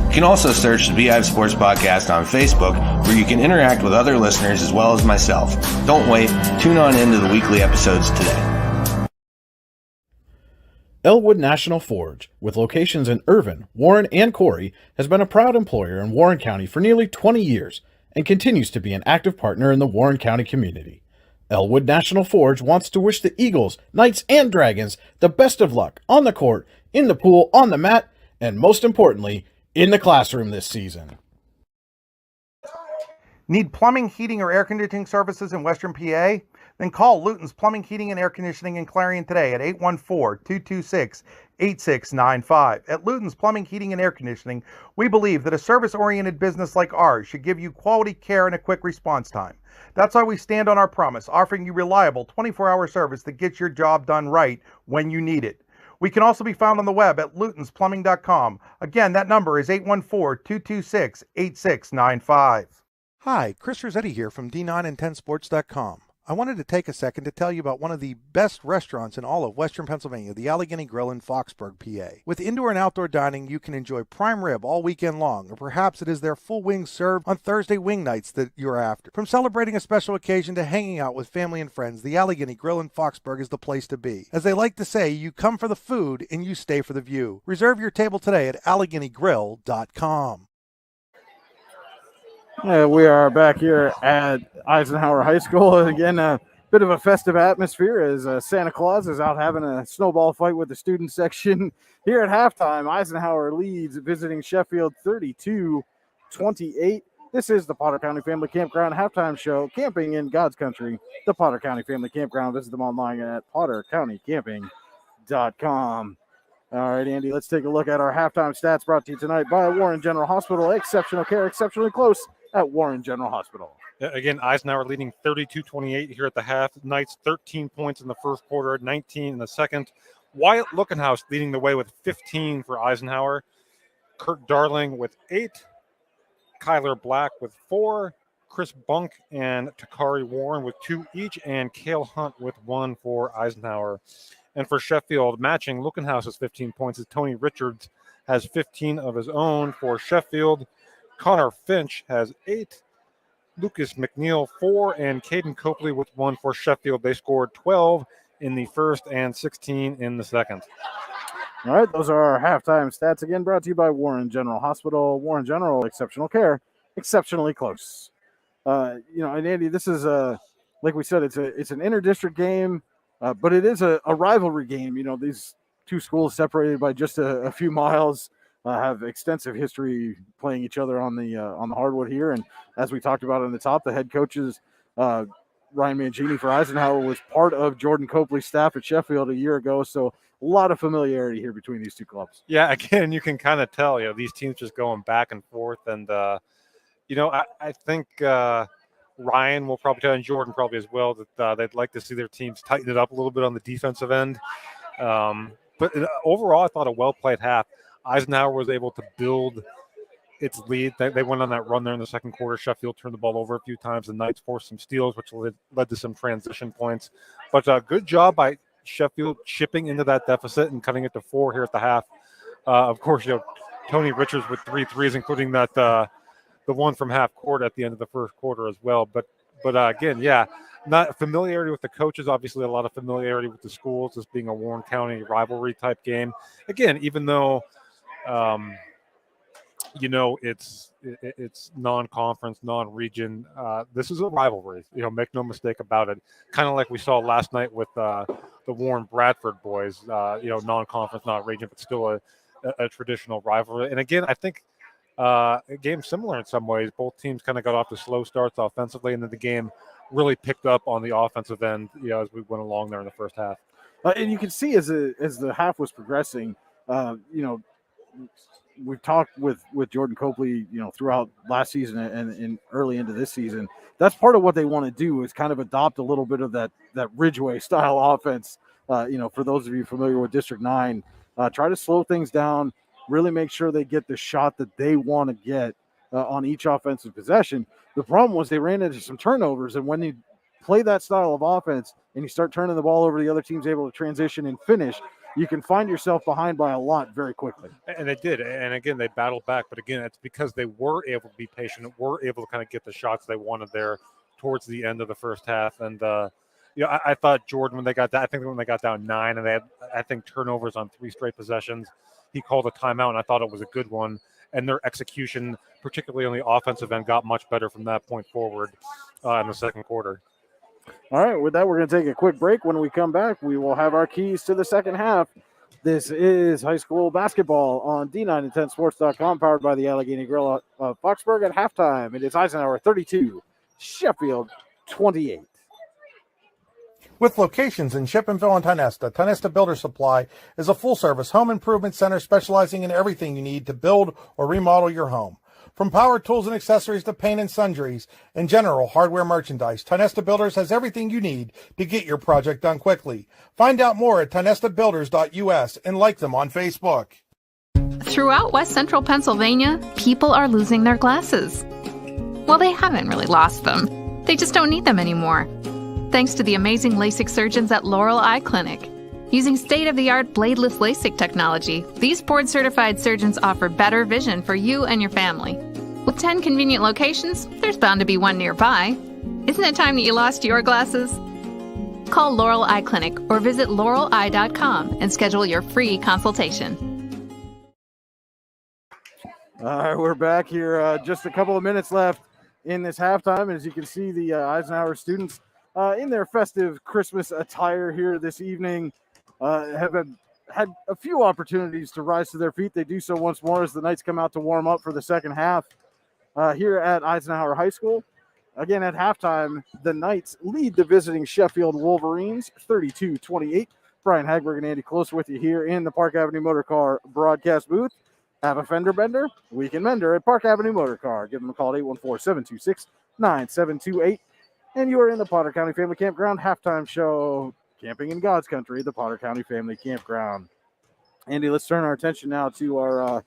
You can also search the BI Sports Podcast on Facebook, where you can interact with other listeners as well as myself. Don't wait. Tune on into the weekly episodes today. Elwood National Forge, with locations in Irvin, Warren, and Corey, has been a proud employer in Warren County for nearly 20 years and continues to be an active partner in the Warren County community. Elwood National Forge wants to wish the Eagles, Knights, and Dragons the best of luck on the court, in the pool, on the mat, and most importantly, in the classroom this season. Need plumbing, heating, or air conditioning services in Western PA? Then call Luton's Plumbing, Heating, and Air Conditioning in Clarion today at 814-226-8695. At Luton's Plumbing, Heating, and Air Conditioning, we believe that a service-oriented business like ours should give you quality care and a quick response time. That's why we stand on our promise, offering you reliable 24-hour service that gets your job done right when you need it. We can also be found on the web at lutonsplumbing.com. Again, that number is 814-226-8695. Hi, Chris Rossetti here from D9and10sports.com. I wanted to take a second to tell you about one of the best restaurants in all of Western Pennsylvania, the Allegheny Grill in Foxburg, PA. With indoor and outdoor dining, you can enjoy prime rib all weekend long, or perhaps it is their full wings served on Thursday wing nights that you're after. From celebrating a special occasion to hanging out with family and friends, the Allegheny Grill in Foxburg is the place to be. As they like to say, you come for the food and you stay for the view. Reserve your table today at AlleghenyGrill.com. We are back here at Eisenhower High School. Again, a bit of a festive atmosphere as Santa Claus is out having a snowball fight with the student section. Here at halftime, Eisenhower leads visiting Sheffield 32-28. This is the Potter County Family Campground halftime show, camping in God's country. The Potter County Family Campground. Visit them online at pottercountycamping.com. All right, Andy, let's take a look at our halftime stats brought to you tonight by Warren General Hospital. Exceptional care, exceptionally close at Warren General Hospital. Again, Eisenhower leading 32-28 here at the half. Knights 13 points in the first quarter, 19 in the second. Wyatt Lookenhouse leading the way with 15 for Eisenhower. Kurt Darling with 8. Kyler Black with 4. Chris Bunk and Takari Warren with 2 each. And Cale Hunt with 1 for Eisenhower. And for Sheffield, matching Lookenhouse's 15 points is Tony Richards has 15 of his own for Sheffield. Connor Finch has 8. Lucas McNeil 4, and Caden Copeland with 1 for Sheffield. They scored 12 in the first and 16 in the second. All right, those are our halftime stats. Again, brought to you by Warren General Hospital. Warren General, exceptional care, exceptionally close. And Andy, this is like we said, it's an inter-district game. But it is a rivalry game. These two schools separated by just a few miles have extensive history playing each other on the hardwood here. And as we talked about on the top, the head coaches, Ryan Mangini for Eisenhower, was part of Jordan Copley's staff at Sheffield a year ago. So a lot of familiarity here between these two clubs. Yeah, again, you can kind of tell, these teams just going back and forth. And, I think Ryan will probably tell, and Jordan probably as well, that they'd like to see their teams tighten it up a little bit on the defensive end. But overall, I thought a well-played half. Eisenhower was able to build its lead. They went on that run there in the second quarter. Sheffield turned the ball over a few times. The Knights forced some steals, which led to some transition points. But good job by Sheffield chipping into that deficit and cutting it to 4 here at the half. Of course, Tony Richards with 3 threes, including that the one from half court at the end of the first quarter as well. But again, not familiarity with the coaches, obviously a lot of familiarity with the schools, this being a Warren County rivalry type game. Again, even though, it's non-conference, non-region, this is a rivalry, make no mistake about it. Kind of like we saw last night with the Warren Bradford boys, non-conference, non-region, but still a traditional rivalry. And again, I think, a game similar in some ways. Both teams kind of got off to slow starts offensively, and then the game really picked up on the offensive end, as we went along there in the first half. And you can see as the half was progressing, we've talked with Jordan Copley, throughout last season and early into this season. That's part of what they want to do is kind of adopt a little bit of that Ridgeway style offense. For those of you familiar with District 9, try to slow things down. Really make sure they get the shot that they want to get on each offensive possession. The problem was they ran into some turnovers, and when you play that style of offense and you start turning the ball over, the other team's able to transition and finish, you can find yourself behind by a lot very quickly. And they did. And again, they battled back. But again, it's because they were able to be patient, were able to kind of get the shots they wanted there towards the end of the first half. And, I thought Jordan, when they got down 9, and they had, I think, turnovers on 3 straight possessions, he called a timeout, and I thought it was a good one. And their execution, particularly on the offensive end, got much better from that point forward in the second quarter. All right, with that, we're going to take a quick break. When we come back, we will have our keys to the second half. This is high school basketball on D9and10sports.com, powered by the Allegheny Grill of Foxburg. At halftime, it is Eisenhower 32, Sheffield 28. With locations in Shippenville and Tionesta, Tionesta Builder Supply is a full-service home improvement center specializing in everything you need to build or remodel your home. From power tools and accessories to paint and sundries and general hardware merchandise, Tionesta Builders has everything you need to get your project done quickly. Find out more at tionestabuilders.us and like them on Facebook. Throughout West Central Pennsylvania, people are losing their glasses. Well, they haven't really lost them. They just don't need them anymore. Thanks to the amazing LASIK surgeons at Laurel Eye Clinic. Using state-of-the-art bladeless LASIK technology, these board-certified surgeons offer better vision for you and your family. With 10 convenient locations, there's bound to be one nearby. Isn't it time that you lost your glasses? Call Laurel Eye Clinic or visit laureleye.com and schedule your free consultation. All right, we're back here. Just a couple of minutes left in this halftime. As you can see, the Eisenhower students in their festive Christmas attire here this evening have had a few opportunities to rise to their feet. They do so once more as the Knights come out to warm up for the second half here at Eisenhower High School. Again, at halftime, the Knights lead the visiting Sheffield Wolverines 32-28. Brian Hagberg and Andy Close with you here in the Park Avenue Motor Car broadcast booth. Have a fender bender? We can mender at Park Avenue Motor Car. Give them a call at 814-726-9728. And you are in the Potter County Family Campground halftime show, Camping in God's Country, the Potter County Family Campground. Andy, let's turn our attention now to our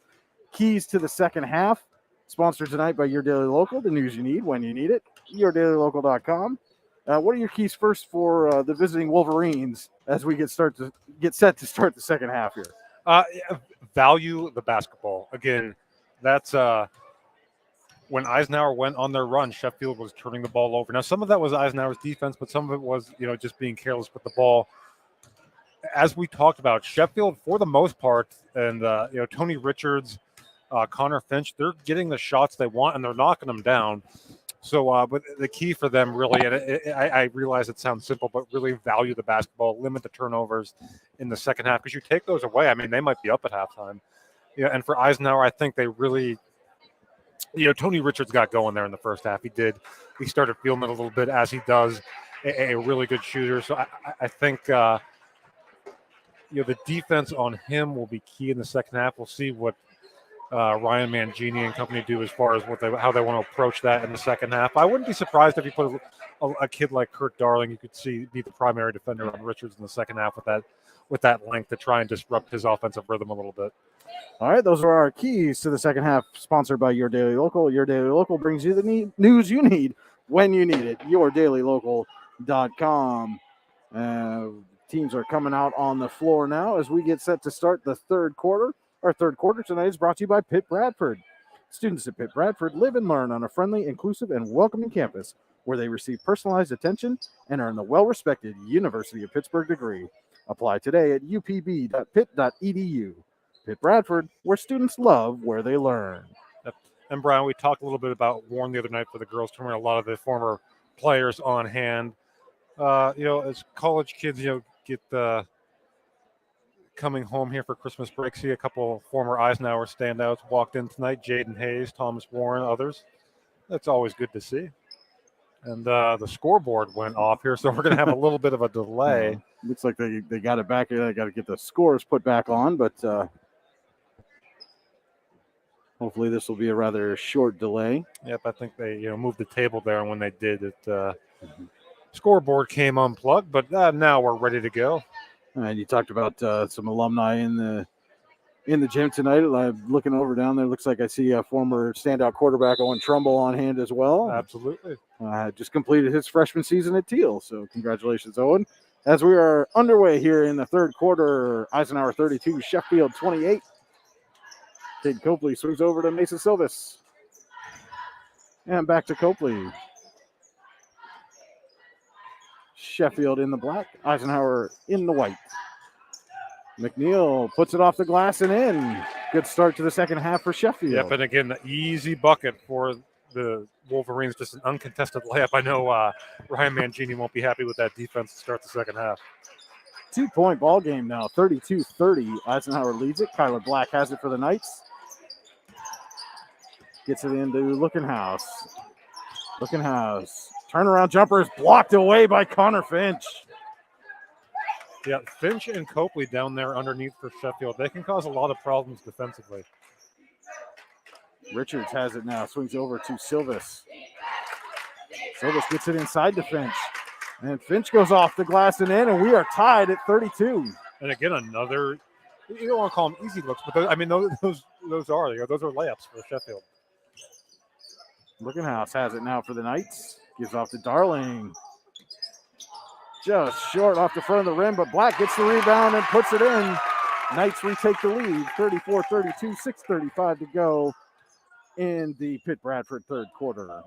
keys to the second half. Sponsored tonight by Your Daily Local, the news you need when you need it, yourdailylocal.com. What are your keys first for the visiting Wolverines as we get set to start the second half here? Value the basketball. Again, that's when Eisenhower went on their run, Sheffield was turning the ball over. Now, some of that was Eisenhower's defense, but some of it was, just being careless with the ball. As we talked about, Sheffield, for the most part, and, Tony Richards, Connor Finch, they're getting the shots they want, and they're knocking them down. So, but the key for them really, and I realize it sounds simple, but really value the basketball, limit the turnovers in the second half, because you take those away, I mean, they might be up at halftime. And for Eisenhower, I think they really, Tony Richards got going there in the first half. He did. He started feeling it a little bit, as he does, a really good shooter. So I think, the defense on him will be key in the second half. We'll see what Ryan Mangini and company do as far as how they want to approach that in the second half. I wouldn't be surprised if you put a kid like Kurt Darling, you could see be the primary defender on Richards in the second half with that length to try and disrupt his offensive rhythm a little bit. All right, those are our keys to the second half, sponsored by Your Daily Local. Your Daily Local brings you the news you need when you need it. yourdailylocal.com. Teams are coming out on the floor now as we get set to start the third quarter. Our third quarter tonight is brought to you by Pitt Bradford. Students at Pitt Bradford live and learn on a friendly, inclusive, and welcoming campus where they receive personalized attention and earn the well-respected University of Pittsburgh degree. Apply today at upb.pitt.edu. Pitt Bradford, where students love where they learn. And Brian, we talked a little bit about Warren the other night for the girls tournament. A lot of the former players on hand. As college kids, get coming home here for Christmas break. See a couple former Eisenhower standouts walked in tonight. Jaden Hayes, Thomas Warren, others. That's always good to see. And the scoreboard went off here, so we're going to have a little bit of a delay. Looks like they got it back. They got to get the scores put back on, but hopefully this will be a rather short delay. Yep, I think they moved the table there, and when they did, it scoreboard came unplugged. But now we're ready to go. And you talked about some alumni in the gym tonight. I'm looking over down there. Looks like I see a former standout quarterback Owen Trumbull on hand as well. Absolutely. Just completed his freshman season at Teal. So congratulations, Owen. As we are underway here in the third quarter, Eisenhower 32, Sheffield 28. Caden Copeland swings over to Mason Silvis. And back to Copeland. Sheffield in the black, Eisenhower in the white. McNeil puts it off the glass and in. Good start to the second half for Sheffield. Yep, and again, the easy bucket for the Wolverines, just an uncontested layup. I know Ryan Mangini won't be happy with that defense to start the second half. 2-point ball game now, 32-30. Eisenhower leads it. Kyler Black has it for the Knights. Gets it into Lookenhouse. Turnaround jumper is blocked away by Connor Finch. Yeah, Finch and Copley down there underneath for Sheffield. They can cause a lot of problems defensively. Richards has it now. Swings over to Silvis. Silvis gets it inside to Finch. And Finch goes off the glass and in, and we are tied at 32. And again, another, you don't want to call them easy looks, but those are layups for Sheffield. Lookenhouse has it now for the Knights. Gives off to Darling. just short off the front of the rim, but Black gets the rebound and puts it in. Knights retake the lead, 34-32, 6:35 to go in the Pitt Bradford third quarter.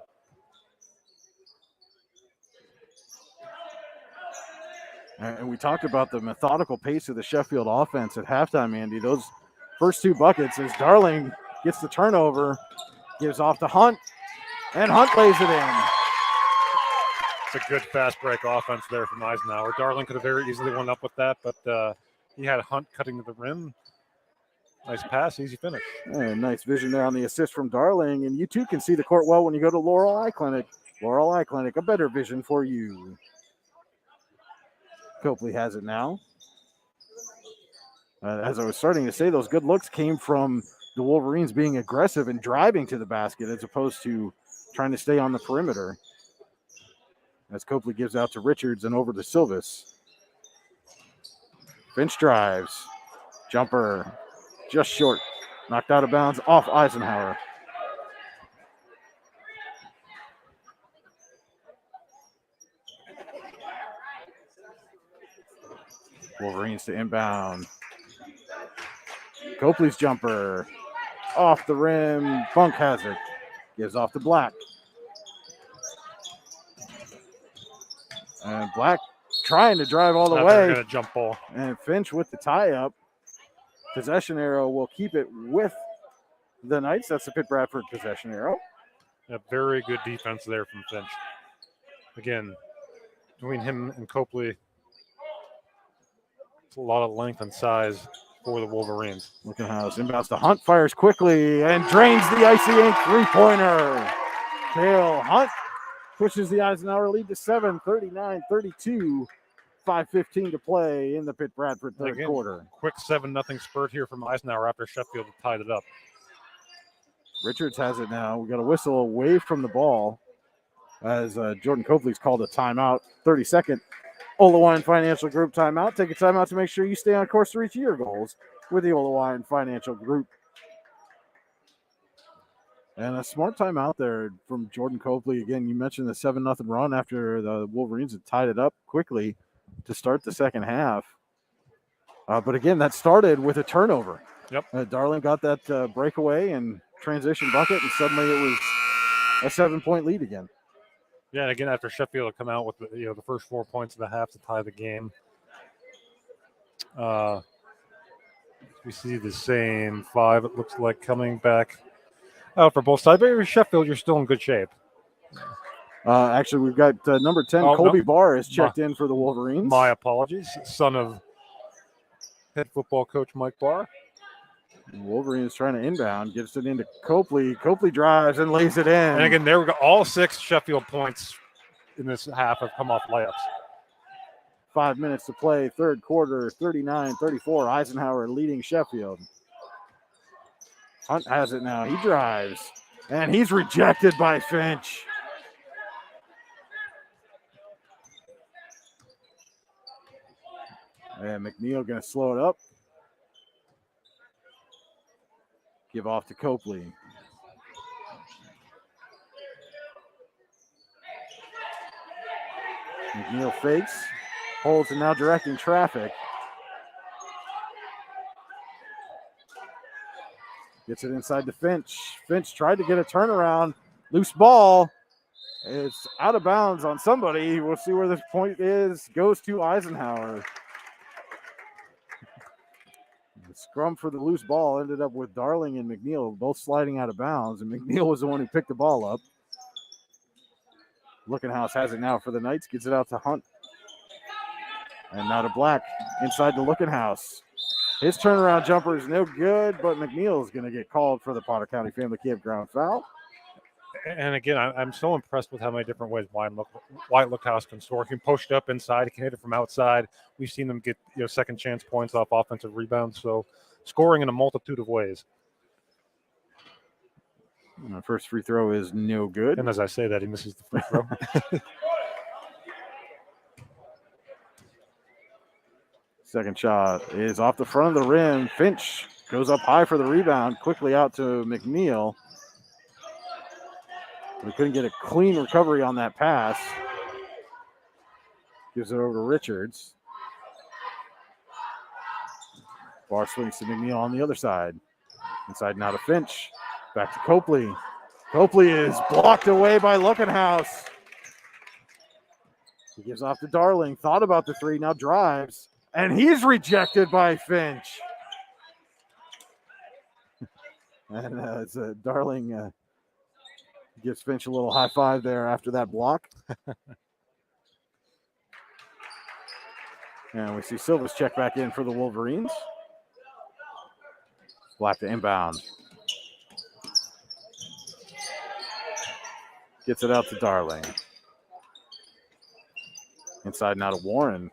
And we talked about the methodical pace of the Sheffield offense at halftime, Andy. Those first two buckets as Darling gets the turnover, gives off to Hunt, and Hunt lays it in. It's a good fast break offense there from Eisenhower. Darling could have very easily won up with that, but he had Hunt cutting to the rim. Nice pass, easy finish. And nice vision there on the assist from Darling. And you too can see the court well when you go to Laurel Eye Clinic. Laurel Eye Clinic, a better vision for you. Copley has it now. As I was starting to say, those good looks came from the Wolverines being aggressive and driving to the basket as opposed to trying to stay on the perimeter. As Copley gives out to Richards and over to Silvis. Finch drives. Jumper just short. Knocked out of bounds off Eisenhower. Wolverines to inbound. Copley's jumper off the rim. Funk has it. Gives off to Black. And Black trying to drive all the way. Gonna jump ball. And Finch with the tie-up. Possession arrow will keep it with the Knights. That's the Pitt Bradford possession arrow. A very good defense there from Finch. Again, between him and Copley, it's a lot of length and size for the Wolverines. Looking house inbounds to Hunt, fires quickly and drains the Icy Ink three-pointer. Cale Hunt pushes the Eisenhower lead to 7, 39-32. 5:15 to play in the Pitt Bradford third quarter. Quick 7-0 spurt here from Eisenhower after Sheffield tied it up. Richards has it now. We got a whistle away from the ball as Jordan Copley's called a timeout. 32nd Olawine Financial Group timeout. Take a timeout to make sure you stay on course to reach your goals with the Olawine Financial Group. And a smart timeout there from Jordan Copley. Again, you mentioned the 7-0 run after the Wolverines had tied it up quickly to start the second half. But again, that started with a turnover. Yep. Darling got that breakaway and transition bucket, and suddenly it was a 7-point lead again. Yeah, and again, after Sheffield had come out with the first 4 points of the half to tie the game. We see the same 5, it looks like, coming back out for both sides. But Sheffield, you're still in good shape. Actually, we've got number 10, Colby Barr is checked in for the Wolverines. My apologies. Son of head football coach Mike Barr. Wolverines trying to inbound, gets it into Copley. Copley drives and lays it in. And again, there we go. All 6 Sheffield points in this half have come off layups. 5 minutes to play, third quarter, 39-34. Eisenhower leading Sheffield. Hunt has it now. He drives, and he's rejected by Finch. And McNeil going to slow it up. Give off to Copley. McNeil fakes, holds, and now directing traffic. Gets it inside to Finch. Finch tried to get a turnaround. Loose ball. It's out of bounds on somebody. We'll see where this point is. Goes to Eisenhower. The scrum for the loose ball ended up with Darling and McNeil both sliding out of bounds, and McNeil was the one who picked the ball up. Lookenhouse has it now for the Knights, gets it out to Hunt. And now to Black inside to Lookenhouse. His turnaround jumper is no good, but McNeil is going to get called for the Potter County Family Campground foul. And again, I'm so impressed with how many different ways Wyatt Lookhouse can score. He can push it up inside. He can hit it from outside. We've seen them get second chance points off offensive rebounds. So scoring in a multitude of ways. My first free throw is no good. And as I say that, he misses the free throw. Second shot is off the front of the rim. Finch goes up high for the rebound. Quickly out to McNeil. We couldn't get a clean recovery on that pass. Gives it over to Richards. Bar swings to McNeil on the other side. Inside now to Finch. Back to Copley. Copley is blocked away by Lookenhouse. He gives off to Darling. Thought about the three, now drives. And he's rejected by Finch. And it's Darling gives Finch a little high five there after that block. And we see Silva's check back in for the Wolverines. Black to inbound. Gets it out to Darling. Inside now to Warren.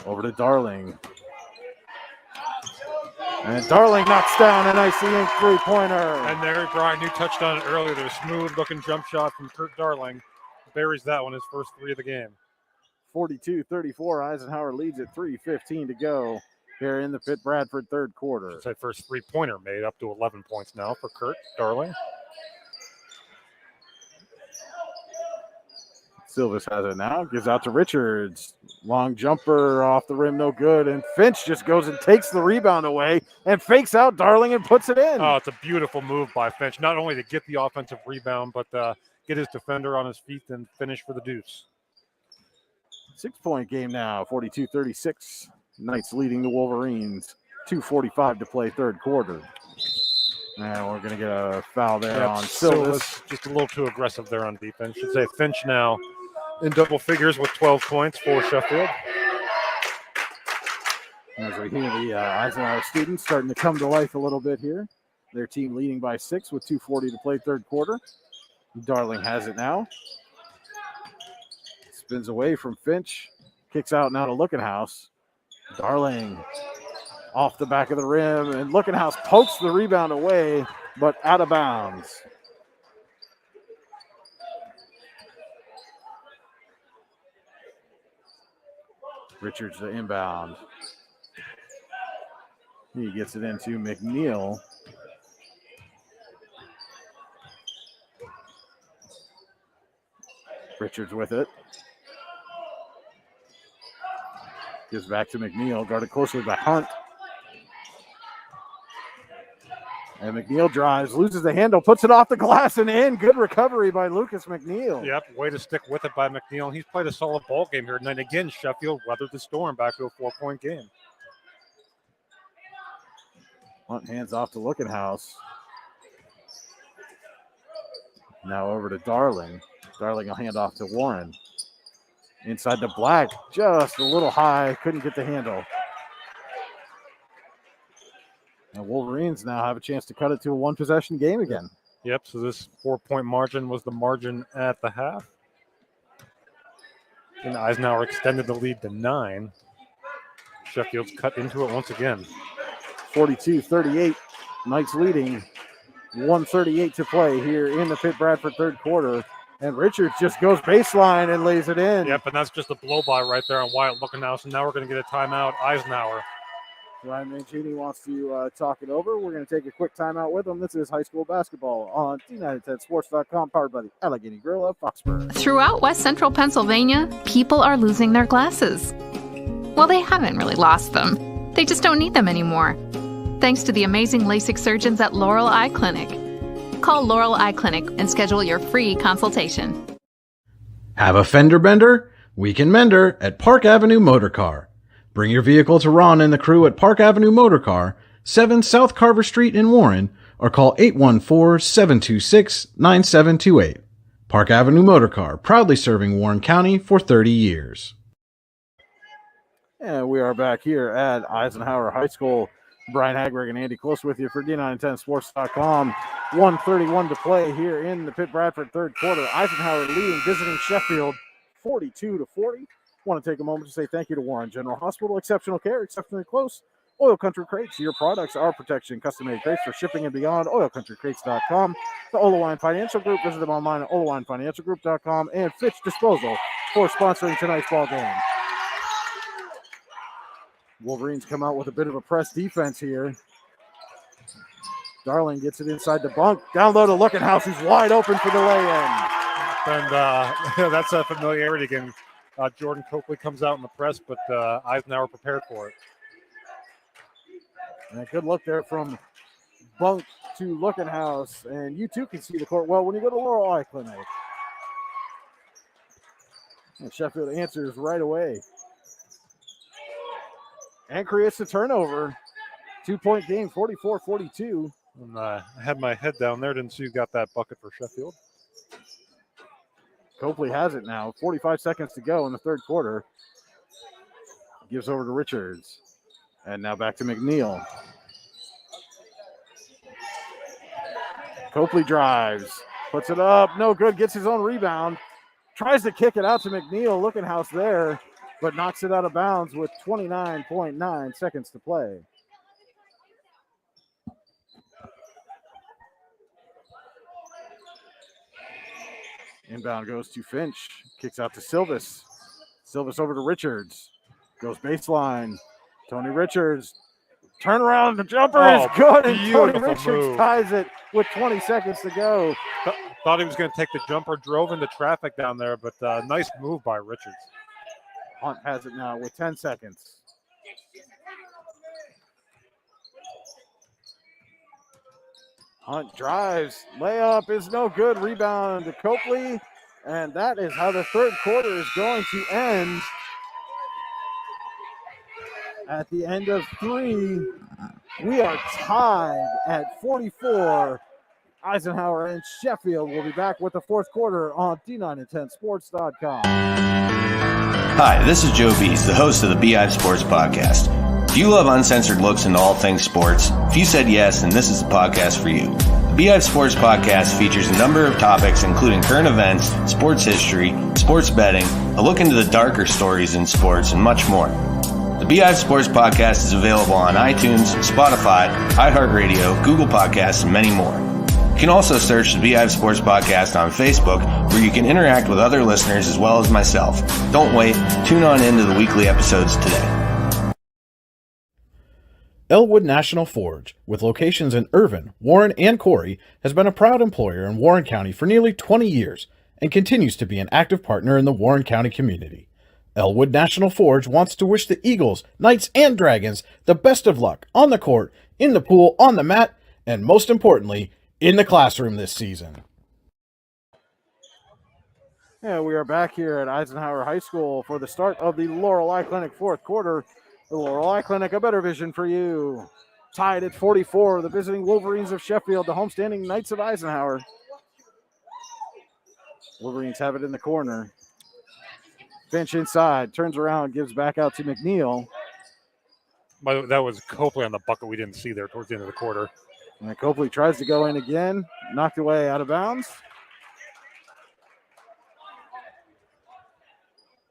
Over to Darling. And Darling knocks down an icy ink three-pointer. And there, Brian, you touched on it earlier. There's a smooth-looking jump shot from Kurt Darling. Buries that one, his first three of the game. 42-34. Eisenhower leads at 3:15 to go here in the Pitt Bradford third quarter. It's that first three-pointer made up to 11 points now for Kurt Darling. Silvas has it now. Gives out to Richards. Long jumper off the rim, no good. And Finch just goes and takes the rebound away and fakes out Darling and puts it in. Oh, it's a beautiful move by Finch, not only to get the offensive rebound, but get his defender on his feet and finish for the deuce. 6-point game now, 42-36. Knights leading the Wolverines. 2:45 to play third quarter. And we're going to get a foul there on Silvas. Just a little too aggressive there on defense. Should say Finch now in double figures with 12 points for Sheffield. As we hear the Eisenhower students starting to come to life a little bit here. Their team leading by 6 with 2:40 to play third quarter. Darling has it now. Spins away from Finch. Kicks out now to Lookenhouse. Darling off the back of the rim. And Lookenhouse pokes the rebound away, but out of bounds. Richards the inbound. He gets it into McNeil. Richards with it. Gives back to McNeil, guarded closely by Hunt. And McNeil drives, loses the handle, puts it off the glass and in. Good recovery by Lucas McNeil. Yep, way to stick with it by McNeil. He's played a solid ball game here tonight. Again, Sheffield weathered the storm back to a 4-point game. Hunt hands off to Lookenhouse. Now over to Darling. Darling will hand off to Warren. Inside to Black, just a little high, couldn't get the handle. And Wolverines now have a chance to cut it to a one-possession game again. Yep, so this 4-point margin was the margin at the half. And Eisenhower extended the lead to 9. Sheffield's cut into it once again. 42-38, Knights leading. 1:38 to play here in the Pitt Bradford third quarter. And Richards just goes baseline and lays it in. Yep, and that's just a blow-by right there on Wyatt Lookenhouse. And now we're going to get a timeout, Eisenhower. Ryan Mancini wants to talk it over. We're going to take a quick timeout with him. This is high school basketball on D910sports.com, powered by the Allegheny Grill of Foxborough. Throughout West Central Pennsylvania, people are losing their glasses. Well, they haven't really lost them. They just don't need them anymore. Thanks to the amazing LASIK surgeons at Laurel Eye Clinic. Call Laurel Eye Clinic and schedule your free consultation. Have a fender bender? We can mender at Park Avenue Motor Car. Bring your vehicle to Ron and the crew at Park Avenue Motor Car, 7 South Carver Street in Warren, or call 814-726-9728. Park Avenue Motor Car, proudly serving Warren County for 30 years. And we are back here at Eisenhower High School. Brian Hagberg and Andy Close with you for D910sports.com. 1:31 to play here in the Pitt Bradford third quarter. Eisenhower leading, visiting Sheffield 42-40. Want to take a moment to say thank you to Warren General Hospital. Exceptional care, exceptionally close. Oil Country Crates, your products, our protection, custom-made crates for shipping and beyond. OilCountryCrates.com. The Olawine Financial Group, visit them online at olawinefinancialgroup.com. And Finch Disposal for sponsoring tonight's ball game. Wolverines come out with a bit of a press defense here. Darling gets it inside the bunk. Down low to Lookenhouse, who's wide open for the lay-in. And that's a familiarity again. Jordan Copeland comes out in the press, but Eisenhower prepared for it. And a good look there from Bunk to Lookenhouse. And you too can see the court well when you go to Laurel Eye Clinic. And Sheffield answers right away. And creates a turnover. 2-point game, 44-42. And, I had my head down there, didn't see who got that bucket for Sheffield. Copley has it now. 45 seconds to go in the third quarter. Gives over to Richards. And now back to McNeil. Copley drives. Puts it up. No good. Gets his own rebound. Tries to kick it out to McNeil. Lookenhouse there, but knocks it out of bounds with 29.9 seconds to play. Inbound goes to Finch. Kicks out to Silvis. Silvis over to Richards. Goes baseline. Tony Richards. Turn around. The jumper is good. And Tony Richards ties it with 20 seconds to go. Thought he was going to take the jumper, drove into traffic down there, but nice move by Richards. Hunt has it now with 10 seconds. Hunt drives. Layup is no good. Rebound to Copley. And that is how the third quarter is going to end. At the end of 3, we are tied at 44. Eisenhower and Sheffield will be back with the fourth quarter on D9and10sports.com. Hi, this is Joe Beast, the host of the Beehive Sports Podcast. Do you love uncensored looks into all things sports? If you said yes, then this is the podcast for you. The Beehive Sports Podcast features a number of topics including current events, sports history, sports betting, a look into the darker stories in sports, and much more. The Beehive Sports Podcast is available on iTunes, Spotify, iHeartRadio, Google Podcasts, and many more. You can also search the Beehive Sports Podcast on Facebook, where you can interact with other listeners as well as myself. Don't wait. Tune on into the weekly episodes today. Elwood National Forge, with locations in Irvin, Warren, and Corry, has been a proud employer in Warren County for nearly 20 years and continues to be an active partner in the Warren County community. Elwood National Forge wants to wish the Eagles, Knights, and Dragons the best of luck on the court, in the pool, on the mat, and most importantly, in the classroom this season. Yeah, we are back here at Eisenhower High School for the start of the Laurel Eye Clinic fourth quarter. The Laurel Eye Clinic, a better vision for you. Tied at 44, the visiting Wolverines of Sheffield, the homestanding Knights of Eisenhower. Wolverines have it in the corner. Finch inside, turns around, gives back out to McNeil. That was Copley on the bucket we didn't see there towards the end of the quarter. And Copley tries to go in again, knocked away out of bounds.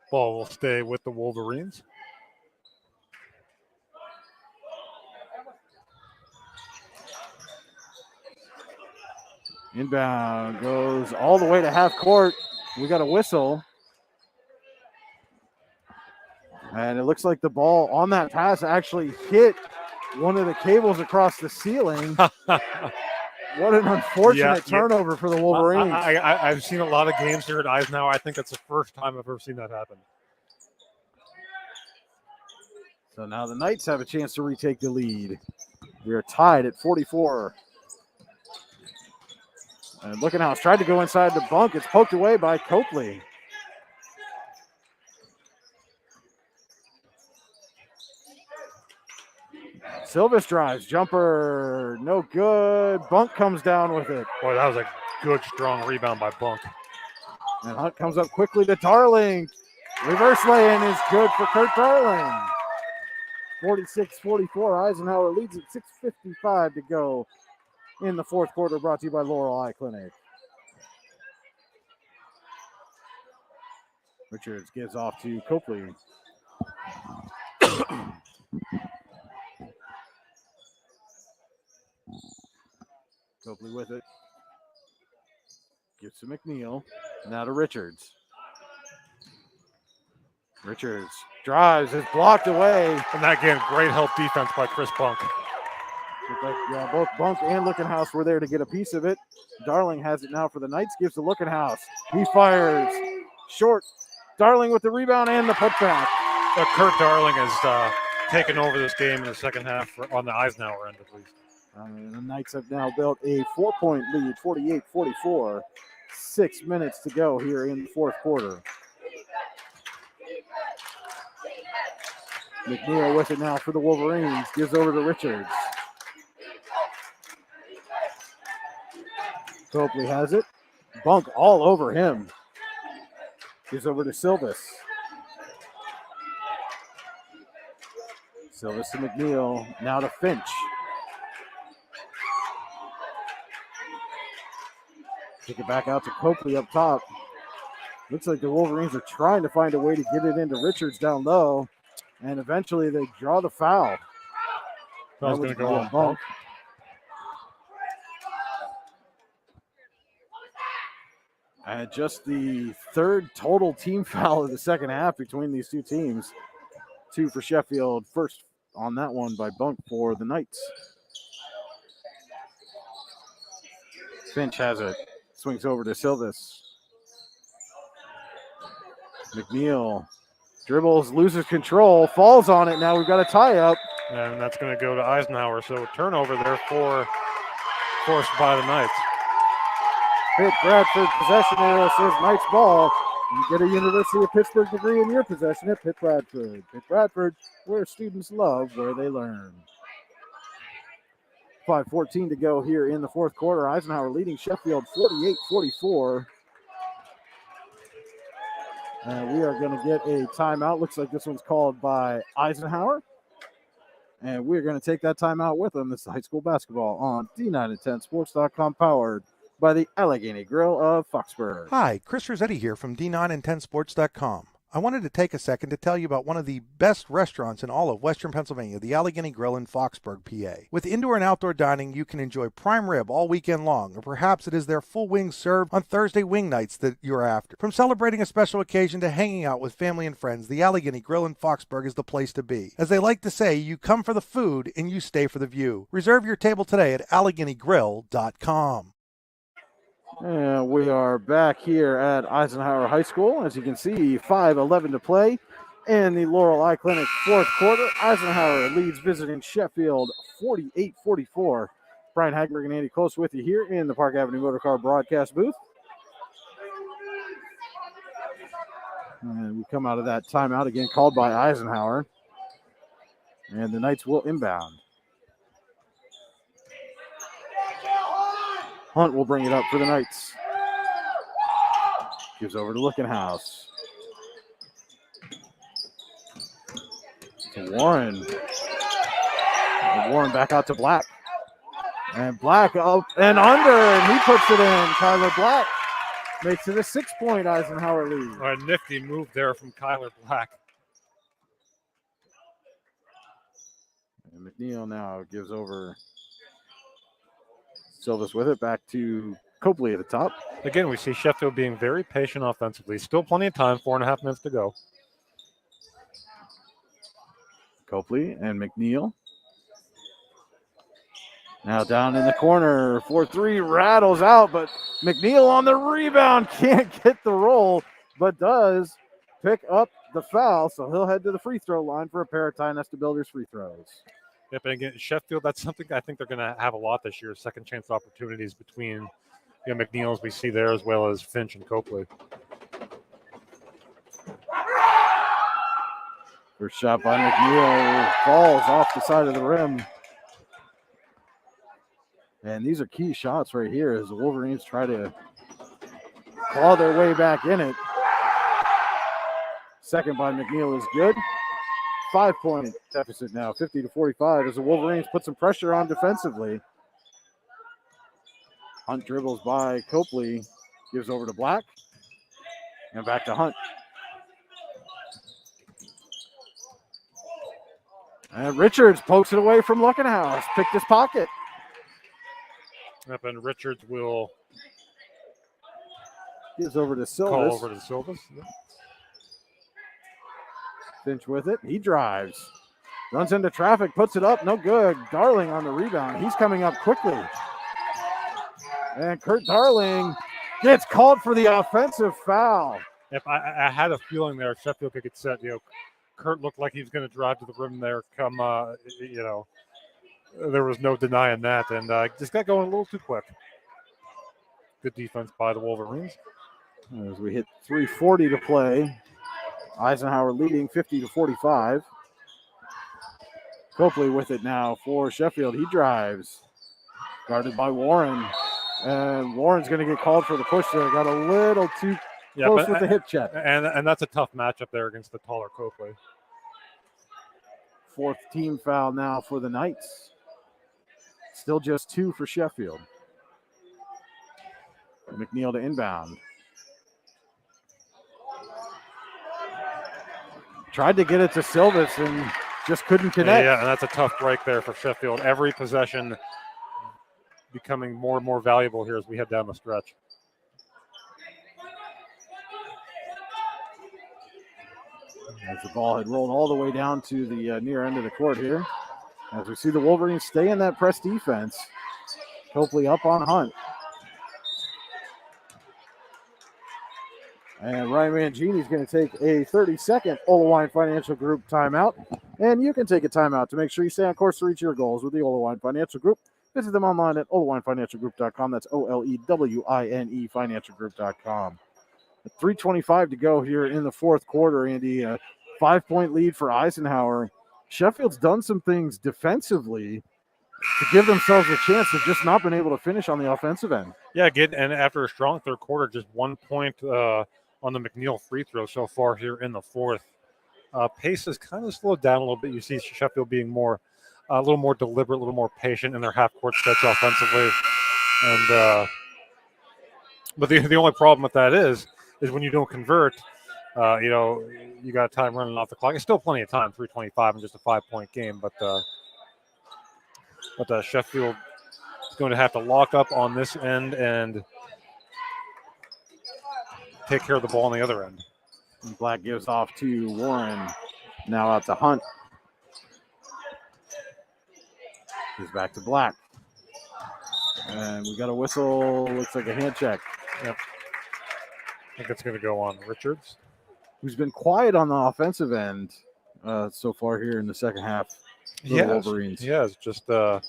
Ball will stay with the Wolverines. Inbound goes all the way to half court. We got a whistle. And it looks like the ball on that pass actually hit one of the cables across the ceiling. What an unfortunate turnover for the Wolverines. I've seen a lot of games here at Eisenhower. I think that's the first time I've ever seen that happen. So now the Knights have a chance to retake the lead. We are tied at 44. And Lookenhouse tried to go inside the bunk. It's poked away by Copley. Silvis drives, jumper, no good. Bunk comes down with it. Boy, that was a good, strong rebound by Bunk. And Hunt comes up quickly to Darling. Reverse lay-in is good for Kurt Darling. 46-44, Eisenhower leads at 6:55 to go in the fourth quarter, brought to you by Laurel Eye Clinic. Richards gives off to Copley. Copley with it. Gives to McNeil. Now to Richards. Richards drives, is blocked away. And that, again, great help defense by Chris Bunk. Both Bunk and Lookenhouse were there to get a piece of it. Darling has it now for the Knights, gives to Lookenhouse. He fires short Darling with the rebound and the putback. Kurt Darling has taken over this game in the second half on the Eisenhower end, at least. The Knights have now built a 4-point lead, 48-44. 6 minutes to go here in the fourth quarter. McNeil with it now for the Wolverines. Gives over to Richards. Copley has it. Bunk all over him. Gives over to Silvis. Silvis to McNeil. Now to Finch. Kick it back out to Copley up top. Looks like the Wolverines are trying to find a way to get it into Richards down low. And eventually they draw the foul. Foul's going to go on Bunk. And just the third total team foul of the second half between these two teams. 2 for Sheffield. First on that one by Bunk for the Knights. Finch has it. Swings over to Silvis. McNeil dribbles, loses control, falls on it. Now we've got a tie-up. And that's going to go to Eisenhower. So turnover there forced by the Knights. Pitt Bradford possession arrow says Knights ball. You get a University of Pittsburgh degree in your possession at Pitt Bradford. Pitt Bradford, where students love where they learn. 5:14 to go here in the fourth quarter. Eisenhower leading Sheffield 48-44. And we are going to get a timeout. Looks like this one's called by Eisenhower. And we're going to take that timeout with them. This is high school basketball on D9and10sports.com, powered by the Allegheny Grill of Foxburg. Hi, Chris Rossetti here from D9and10sports.com. I wanted to take a second to tell you about one of the best restaurants in all of Western Pennsylvania, the Allegheny Grill in Foxburg, PA. With indoor and outdoor dining, you can enjoy prime rib all weekend long, or perhaps it is their full wings served on Thursday wing nights that you're after. From celebrating a special occasion to hanging out with family and friends, the Allegheny Grill in Foxburg is the place to be. As they like to say, you come for the food and you stay for the view. Reserve your table today at AlleghenyGrill.com. And we are back here at Eisenhower High School. As you can see, 5:11 to play in the Laurel Eye Clinic fourth quarter. Eisenhower leads visiting Sheffield 48-44. Brian Hagberg and Andy Close with you here in the Park Avenue Motor Car broadcast booth. And we come out of that timeout again called by Eisenhower. And the Knights will inbound. Hunt will bring it up for the Knights. Gives over to Lickenhouse. To Warren. And Warren back out to Black. And Black up and under, and he puts it in. Kyler Black makes it a 6-point Eisenhower lead. A nifty move there from Kyler Black. And McNeil now gives over. Silvis with it, back to Copley at the top. Again, we see Sheffield being very patient offensively. Still plenty of time, 4.5 minutes to go. Copley and McNeil. Now down in the corner, 4-3 rattles out, but McNeil on the rebound can't get the roll, but does pick up the foul, so he'll head to the free throw line for a pair of Ty Nesta Builders free throws. Yep, and again, Sheffield, that's something I think they're going to have a lot this year, second chance opportunities between McNeil's we see there as well as Finch and Copley. First shot by McNeil falls off the side of the rim. And these are key shots right here as the Wolverines try to claw their way back in it. Second by McNeil is good. 5-point deficit now, 50-45, as the Wolverines put some pressure on defensively. Hunt dribbles by Copley, gives over to Black, and back to Hunt. And Richards pokes it away from Luckenhouse, picked his pocket. Yep, and Richards will gives over to Silvis. Call over to Silvis. Yep. Finch with it. He drives. Runs into traffic, puts it up. No good. Darling on the rebound. He's coming up quickly. And Kurt Darling gets called for the offensive foul. If I had a feeling there, Sheffield could get set. Kurt looked like he was going to drive to the rim there. There was no denying that, and just got going a little too quick. Good defense by the Wolverines. As we hit 3:40 to play, Eisenhower leading 50-45. Copley with it now for Sheffield. He drives, guarded by Warren, and Warren's going to get called for the push there. Got a little too close with the hip check, and that's a tough matchup there against the taller Copley. Fourth team foul now for the Knights. Still just 2 for Sheffield. McNeil to inbound. Tried to get it to Silvis and just couldn't connect. Yeah, and that's a tough break there for Sheffield. Every possession becoming more and more valuable here as we head down the stretch. As the ball had rolled all the way down to the near end of the court here. As we see the Wolverines stay in that press defense. Copley up on Hunt. And Ryan Mangini is going to take a 30-second Olawine Financial Group timeout. And you can take a timeout to make sure you stay on course to reach your goals with the Olawine Financial Group. Visit them online at olawinefinancialgroup.com. That's OLEWINE financialgroup.com. 3:25 to go here in the fourth quarter, Andy. A 5-point lead for Eisenhower. Sheffield's done some things defensively to give themselves a chance. They've just not been able to finish on the offensive end. Yeah, good. And after a strong third quarter, just 1 point on the McNeil free throw so far here in the fourth. Pace has kind of slowed down a little bit. You see Sheffield being a little more deliberate, a little more patient in their half-court stretch offensively. And but the only problem with that is when you don't convert, you got time running off the clock. It's still plenty of time, 3:25 in just a 5-point game. But Sheffield is going to have to lock up on this end and take care of the ball on the other end. And Black gives off to Warren. Now out to Hunt. He's back to Black. And we got a whistle. Looks like a hand check. Yep. I think it's going to go on Richards, who's been quiet on the offensive end so far here in the second half. Yeah, Wolverines. Yeah, it's just by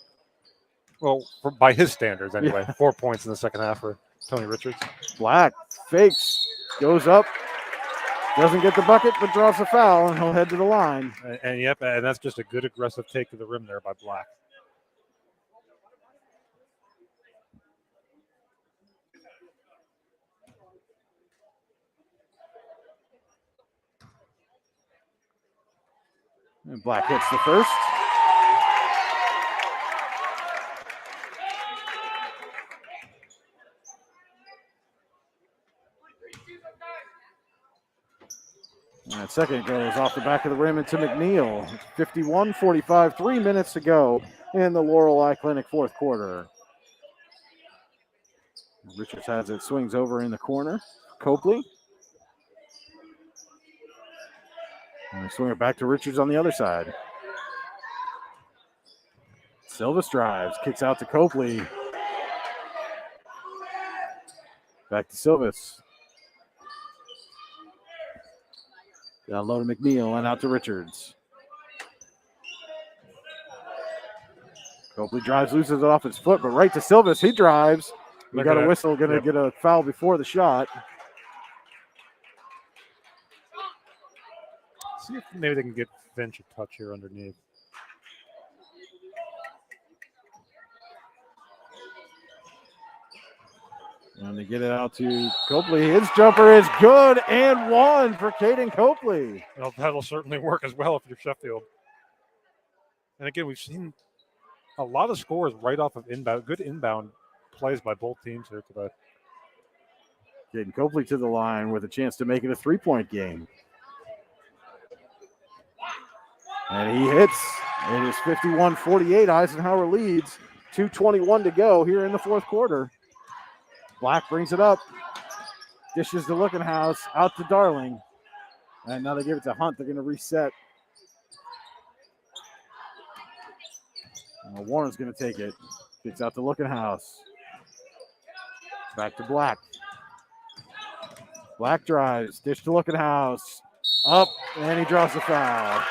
his standards anyway. Yeah. 4 points in the second half for Tony Richards. Black fakes, goes up, doesn't get the bucket, but draws a foul, and he'll head to the line. And that's just a good aggressive take to the rim there by Black. And Black hits the first. And second goes off the back of the rim into McNeil. 51-45, 3 minutes to go in the Laurel Eye Clinic fourth quarter. Richards has it, swings over in the corner. Copley. And we swing it back to Richards on the other side. Silvis drives, kicks out to Copley. Back to Silvis. Down low to McNeil and out to Richards. Copley drives, loses it off his foot, but right to Silvis. He drives. We got a whistle, going to get a foul before the shot. See if maybe they can get Finch a touch here underneath. And they get it out to Copley. His jumper is good and one for Caden Copeland. Well, that'll certainly work as well if you're Sheffield. And again, we've seen a lot of scores right off of inbound. Good inbound plays by both teams here today. Caden Copeland to the line with a chance to make it a 3-point game. And he hits. It is 51-48. Eisenhower leads. 2:21 to go here in the fourth quarter. Black brings it up. Dishes to Lookenhouse. Out to Darling. And now they give it to Hunt. They're going to reset. Warren's going to take it. Kicks out to Lookenhouse. Back to Black. Black drives, dish to Looking House. Up, and he draws the foul.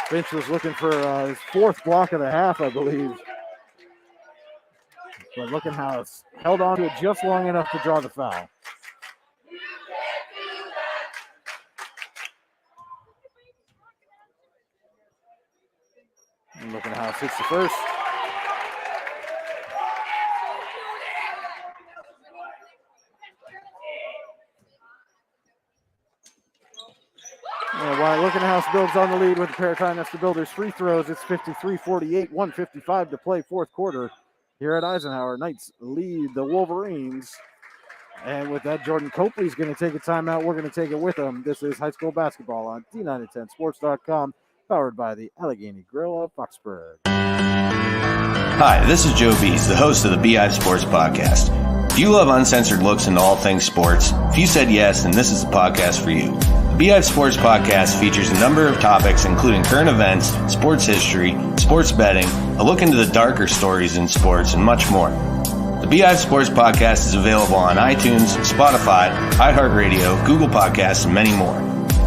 Finch was looking for his fourth block of the half, I believe. But Looking House held on to it just long enough to draw the foul. And Looking House hits the first. And while Looking House builds on the lead with a pair of Time Nester Builders free throws, it's 53-48, 1:55 to play fourth quarter. Here at Eisenhower, Knights lead the Wolverines. And with that, Jordan Copley's going to take a timeout. We're going to take it with him. This is high school basketball on D910sports.com, powered by the Allegheny Grill of Foxburg. Hi, this is Joe Bees, the host of the BI Sports Podcast. Do you love uncensored looks into all things sports? If you said yes, then this is the podcast for you. The BI Sports Podcast features a number of topics including current events, sports history, sports betting, a look into the darker stories in sports, and much more. The BI Sports Podcast is available on iTunes, Spotify, iHeartRadio, Google Podcasts, and many more.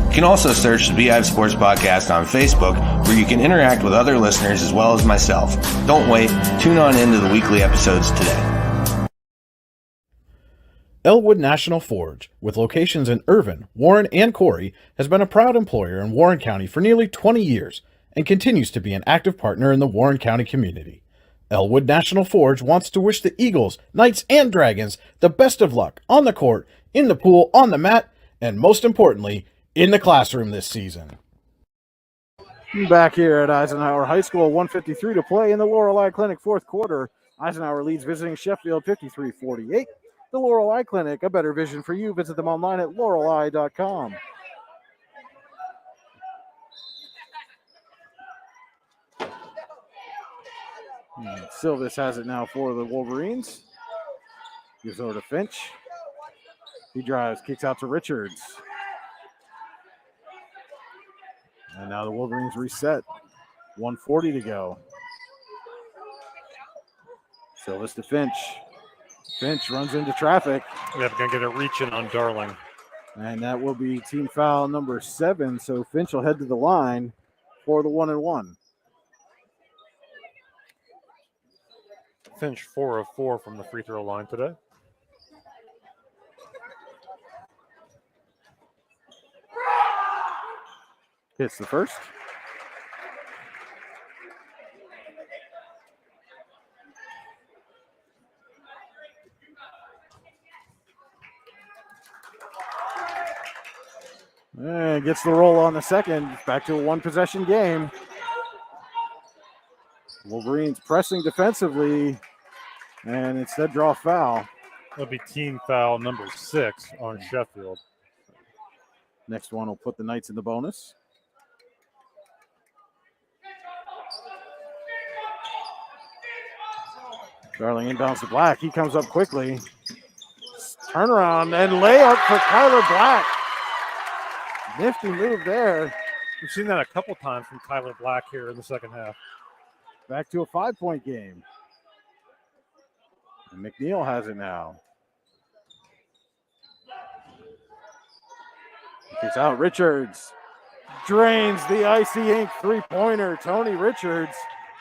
You can also search the BI Sports Podcast on Facebook, where you can interact with other listeners as well as myself. Don't wait. Tune on into the weekly episodes today. Elwood National Forge, with locations in Irvin, Warren, and Corry, has been a proud employer in Warren County for nearly 20 years and continues to be an active partner in the Warren County community. Elwood National Forge wants to wish the Eagles, Knights, and Dragons the best of luck on the court, in the pool, on the mat, and most importantly, in the classroom this season. Back here at Eisenhower High School, 1:53 to play in the Laurel Eye Clinic fourth quarter. Eisenhower leads visiting Sheffield 53-48. The Laurel Eye Clinic, a better vision for you. Visit them online at laureleye.com. Silvis has it now for the Wolverines. Gives over to Finch. He drives, kicks out to Richards. And now the Wolverines reset. 1:40 to go. Silvis to Finch. Finch runs into traffic. They're going to get a reach in on Darling. And that will be team foul number 7. So Finch will head to the line for the 1-and-1. Finch 4 of 4 from the free throw line today. Hits the first. And gets the roll on the second. Back to a one-possession game. Wolverines pressing defensively and instead draw a foul. It'll be team foul number 6 on Sheffield. Next one will put the Knights in the bonus. Darling inbounds to Black. He comes up quickly. Turnaround and layup for Tyler Black. Nifty move there. We've seen that a couple times from Tyler Black here in the second half. Back to a 5-point game. And McNeil has it now. Kicks out Richards. Drains the Icy Ink three-pointer. Tony Richards,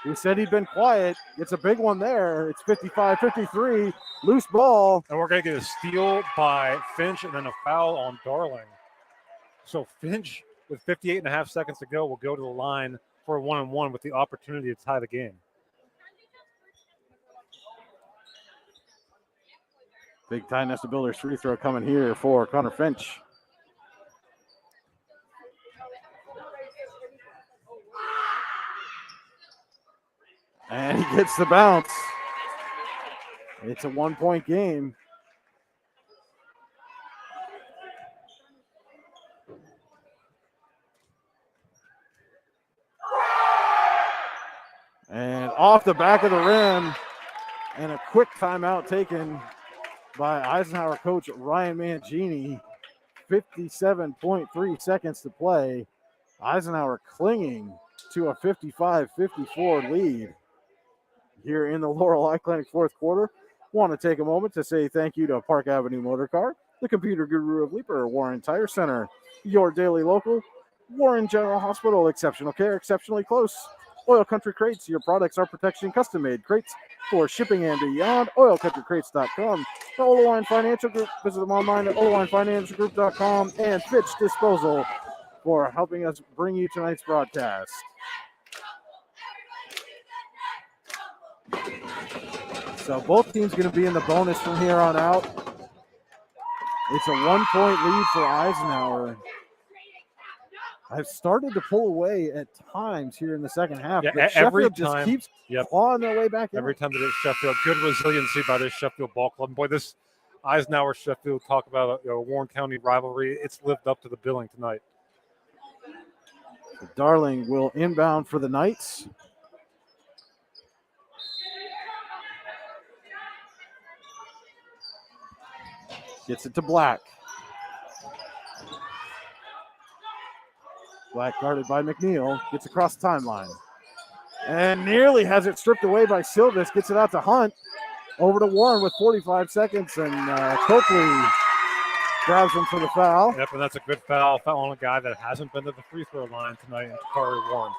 who said he'd been quiet, gets a big one there. It's 55-53. Loose ball. And we're going to get a steal by Finch and then a foul on Darling. So Finch, with 58 and a half seconds to go, will go to the line for a 1-and-1 with the opportunity to tie the game. Big Time Nester Builders free throw coming here for Connor Finch. And he gets the bounce. It's a 1-point game. And off the back of the rim, and a quick timeout taken by Eisenhower coach Ryan Mangini. 57.3 seconds to play. Eisenhower clinging to a 55-54 lead here in the Laurel Eye Clinic fourth quarter. Want to take a moment to say thank you to Park Avenue Motor Car, the computer guru of Leaper, Warren Tire Center, your daily local, Warren General Hospital, exceptional care, exceptionally close. Oil Country Crates, your products are protection custom-made crates for shipping and beyond. OilCountryCrates.com. The Ola Financial Group, visit them online at OlaWineFinancialGroup.com, and Finch Disposal for helping us bring you tonight's broadcast. So both teams going to be in the bonus from here on out. It's a 1-point lead for Eisenhower. I've started to pull away at times here in the second half, but Sheffield just keeps clawing their way back in. Every time that it's Sheffield, good resiliency by this Sheffield ball club. And boy, this Eisenhower-Sheffield, talk about a Warren County rivalry. It's lived up to the billing tonight. Darling will inbound for the Knights. Gets it to Black. Black guarded by McNeil. Gets across the timeline. And nearly has it stripped away by Silvis. Gets it out to Hunt. Over to Warren with 45 seconds. And Copeland grabs him for the foul. Yep, and that's a good foul. Foul on a guy that hasn't been to the free throw line tonight, in Takari Warren.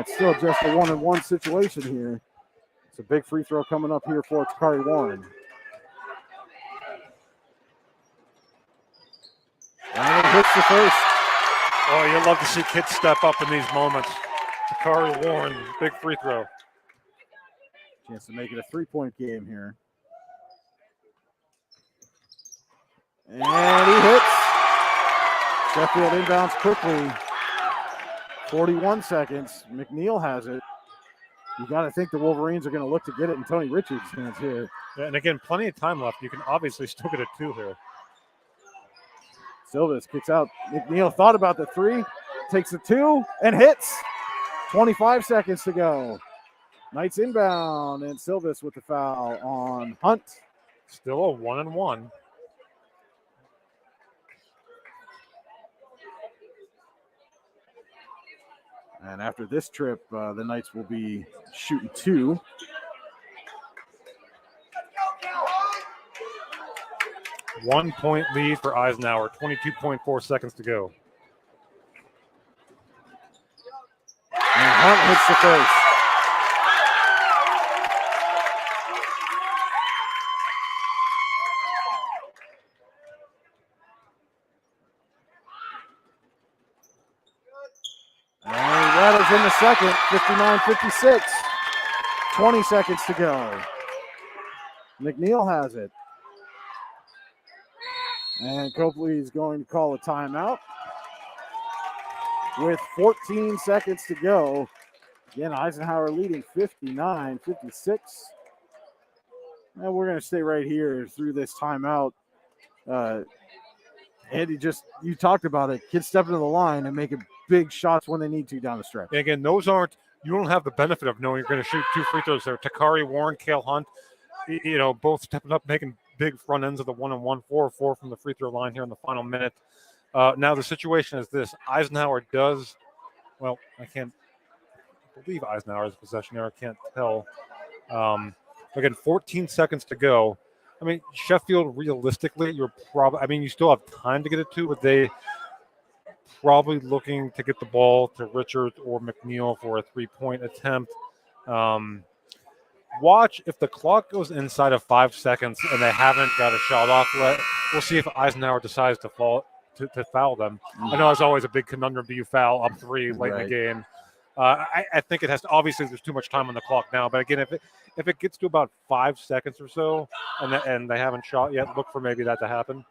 It's still just a 1-on-1 situation here. It's a big free throw coming up here for Takari Warren. And it hits the first. Oh, you love to see kids step up in these moments. Takari Warren, big free throw. Chance to make it a 3-point game here. And he hits. Sheffield inbounds quickly. 41 seconds. McNeil has it. You got to think the Wolverines are going to look to get it in Tony Richards' hands here. Yeah, and again, plenty of time left. You can obviously still get a 2 here. Silvis kicks out. McNeil thought about the 3, takes the 2, and hits. 25 seconds to go. Knights inbound, and Silvis with the foul on Hunt. Still a 1-on-1. And after this trip, the Knights will be shooting 2. One-point lead for Eisenhower, 22.4 seconds to go. And Hunt hits the first. And Rattles in the second, 59-56. 20 seconds to go. McNeil has it. And Copley is going to call a timeout with 14 seconds to go. Again, Eisenhower leading 59-56. And we're going to stay right here through this timeout. Andy, you talked about it. Kids stepping to the line and making big shots when they need to down the stretch. And again, you don't have the benefit of knowing you're going to shoot 2 free throws there. Takari Warren, Cale Hunt, both stepping up, making big front ends of the 1-on-1, 4-4 from the free throw line here in the final minute. Now the situation is this: Eisenhower I can't believe Eisenhower has possession there. I can't tell. Again, 14 seconds to go. I mean, Sheffield, realistically, you still have time to get it 2, but they probably looking to get the ball to Richards or McNeil for a 3-point attempt. Watch if the clock goes inside of 5 seconds and they haven't got a shot off yet. We'll see if Eisenhower decides to foul them. I know it's always a big conundrum. Do you foul up 3 late in the game? I think it has to. Obviously, there's too much time on the clock now. But again, if it gets to about 5 seconds or so and they haven't shot yet, look for maybe that to happen.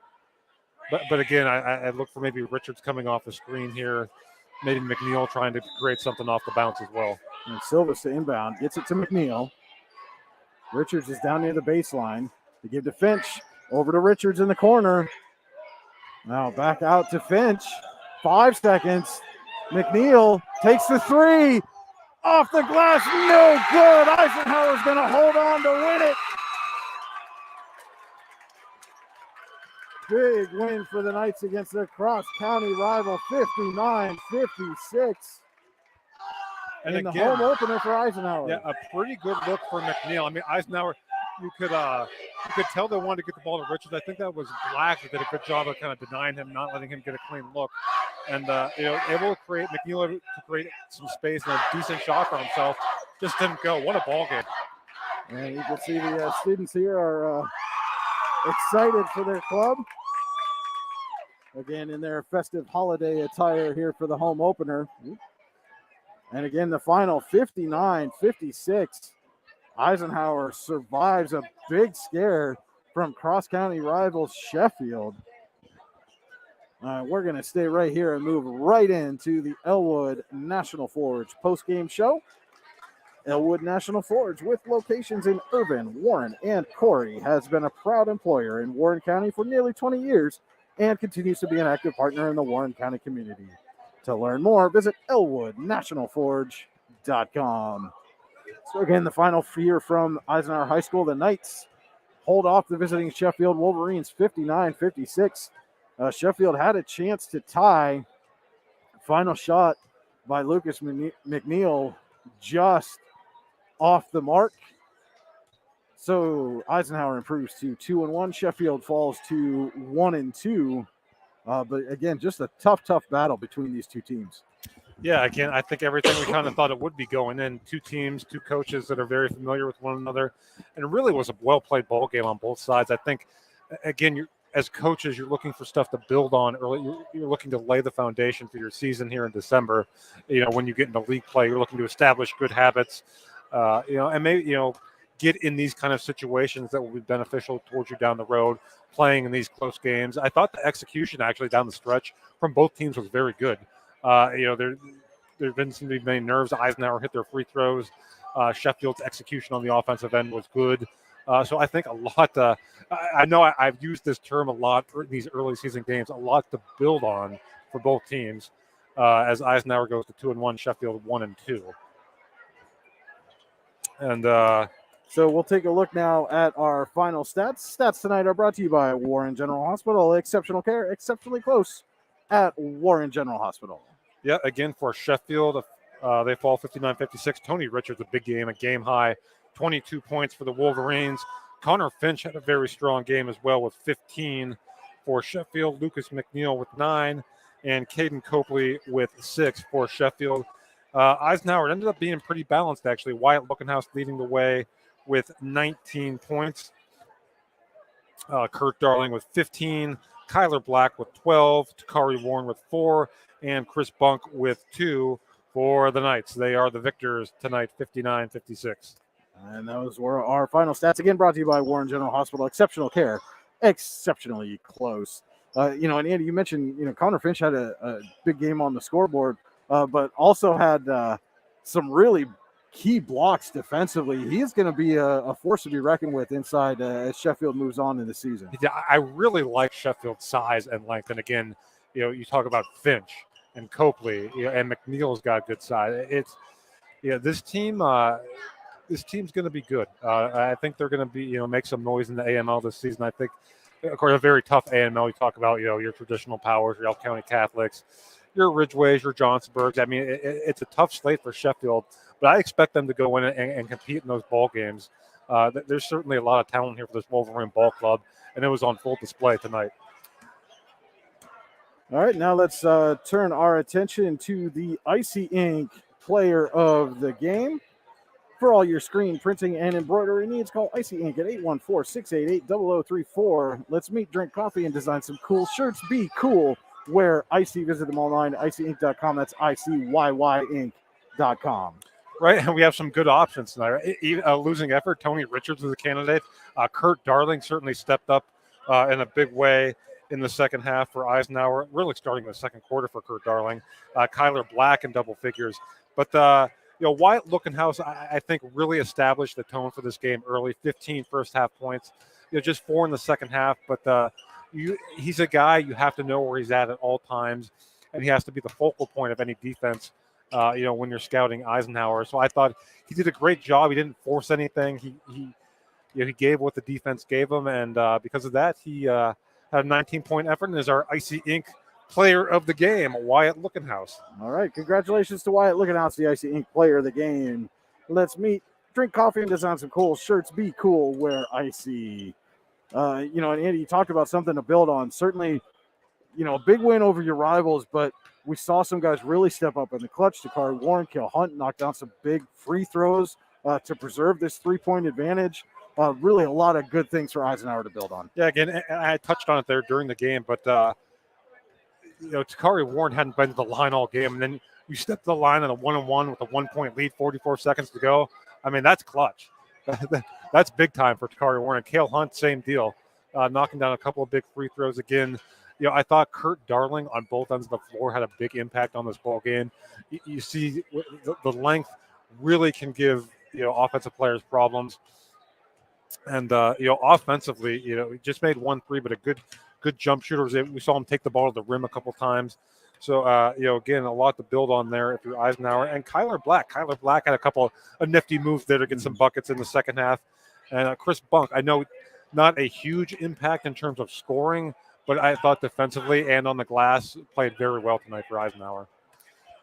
But again, I look for maybe Richards coming off the screen here. Maybe McNeil trying to create something off the bounce as well. And Silvis to inbound, gets it to McNeil. Richards is down near the baseline. They give to Finch. Over to Richards in the corner. Now back out to Finch. 5 seconds. McNeil takes the 3. Off the glass. No good. Eisenhower's going to hold on to win it. Big win for the Knights against their cross-county rival, 59-56. And in the again, home opener for Eisenhower. Yeah, a pretty good look for McNeil. I mean, Eisenhower, you could tell they wanted to get the ball to Richards. I think that was Black that did a good job of kind of denying him, not letting him get a clean look. And, able to create, McNeil to create some space and a decent shot for himself. Just didn't go. What a ball game. And you can see the students here are excited for their club. Again, in their festive holiday attire here for the home opener. And again, the final 59-56. Eisenhower survives a big scare from cross-county rivals Sheffield. We're going to stay right here and move right into the Elwood National Forge post-game show. Elwood National Forge, with locations in Irvin, Warren, and Corry, has been a proud employer in Warren County for nearly 20 years and continues to be an active partner in the Warren County community. To learn more, visit elwoodnationalforge.com. So again, the final here from Eisenhower High School, the Knights hold off the visiting Sheffield Wolverines 59-56. Sheffield had a chance to tie. Final shot by Lucas McNeil just off the mark. So Eisenhower improves to 2-1. Sheffield falls to 1-2. But again, just a tough battle between these two teams. Yeah, again, I think everything we kind of thought it would be going in. Two teams, two coaches that are very familiar with one another. And it really was a well-played ball game on both sides. I think, again, as coaches, you're looking for stuff to build on early. You're looking to lay the foundation for your season here in December. When you get into league play, you're looking to establish good habits, and maybe, get in these kind of situations that will be beneficial towards you down the road, playing in these close games. I thought the execution actually down the stretch from both teams was very good. There didn't seem to be many nerves. Eisenhower hit their free throws. Sheffield's execution on the offensive end was good. So I think a lot. I know I've used this term a lot for these early season games. A lot to build on for both teams. As Eisenhower goes to 2-1, Sheffield 1-2. And so we'll take a look now at our final stats. Stats tonight are brought to you by Warren General Hospital. Exceptional care, exceptionally close at Warren General Hospital. Yeah, again, for Sheffield, they fall 59-56. Tony Richards, a big game, a game high, 22 points for the Wolverines. Connor Finch had a very strong game as well with 15 for Sheffield. Lucas McNeil with 9, and Caden Copeland with 6 for Sheffield. Eisenhower ended up being pretty balanced, actually. Wyatt Lookenhouse leading the way with 19 points. Kurt Darling with 15. Kyler Black with 12. Takari Warren with 4. And Chris Bunk with 2 for the Knights. They are the victors tonight, 59-56. And those were our final stats. Again, brought to you by Warren General Hospital. Exceptional care, exceptionally close. And Andy, you mentioned, Connor Finch had a big game on the scoreboard, but also had some really key blocks defensively. He's going to be a force to be reckoned with inside as Sheffield moves on in the season. Yeah, I really like Sheffield's size and length. And again, you talk about Finch and Copley, and McNeil's got good size. It's, this team. This team's going to be good. I think they're going to be, make some noise in the AML this season. I think, of course, a very tough AML. You talk about, your traditional powers, your Elk County Catholics, your Ridgeways, your Johnsonburgs. I mean, it's a tough slate for Sheffield, but I expect them to go in and compete in those ball games. There's certainly a lot of talent here for this Wolverine ball club, and it was on full display tonight. All right, now let's turn our attention to the Icy Ink player of the game. For all your screen printing and embroidery needs, call Icy Ink at 814-688-0034. Let's meet, drink coffee, and design some cool shirts. Be cool. Wear Icy. Visit them online, icyink.com. That's icyink.com. Right, and we have some good options tonight. A losing effort, Tony Richards is a candidate. Kurt Darling certainly stepped up in a big way in the second half for Eisenhower, really starting the second quarter for Kurt Darling. Kyler Black in double figures. But Wyatt Lookenhouse, I think, really established the tone for this game early. 15 first half points, just 4 in the second half. But he's a guy you have to know where he's at all times, and he has to be the focal point of any defense. When you're scouting Eisenhower. So I thought he did a great job. He didn't force anything. He gave what the defense gave him, and because of that, he had a 19-point effort and is our Icy Ink player of the game, Wyatt Lookenhouse. All right, congratulations to Wyatt Lookenhouse, the Icy Ink player of the game. Let's meet, drink coffee, and design some cool shirts. Be cool, wear Icy. And Andy, you talked about something to build on. Certainly, a big win over your rivals, but we saw some guys really step up in the clutch. Takari Warren, Cale Hunt knocked down some big free throws to preserve this 3-point advantage. Really a lot of good things for Eisenhower to build on. Yeah, again, I touched on it there during the game, but Takari Warren hadn't been to the line all game, and then you step to the line on a 1-on-1 with a 1-point lead, 44 seconds to go. I mean, that's clutch. That's big time for Takari Warren. And Cale Hunt, same deal, knocking down a couple of big free throws again. I thought Kurt Darling on both ends of the floor had a big impact on this ball game. You see the length really can give offensive players problems. And offensively, he just made 1 3, but a good jump shooter. We saw him take the ball to the rim a couple times. So again, a lot to build on there if you're Eisenhower. And Kyler Black had a couple of nifty moves there to get some buckets in the second half. And Chris Bunk, I know not a huge impact in terms of scoring, but I thought defensively and on the glass played very well tonight for Eisenhower.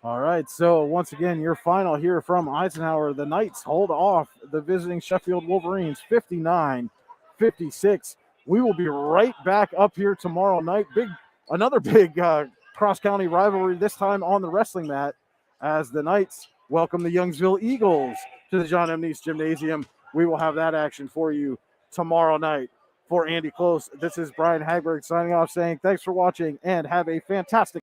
All right, so once again, your final here from Eisenhower. The Knights hold off the visiting Sheffield Wolverines 59-56. We will be right back up here tomorrow night. Another big cross-county rivalry, this time on the wrestling mat, as the Knights welcome the Youngsville Eagles to the John M. Neese Gymnasium. We will have that action for you tomorrow night. For Andy Close, this is Brian Hagberg signing off saying thanks for watching and have a fantastic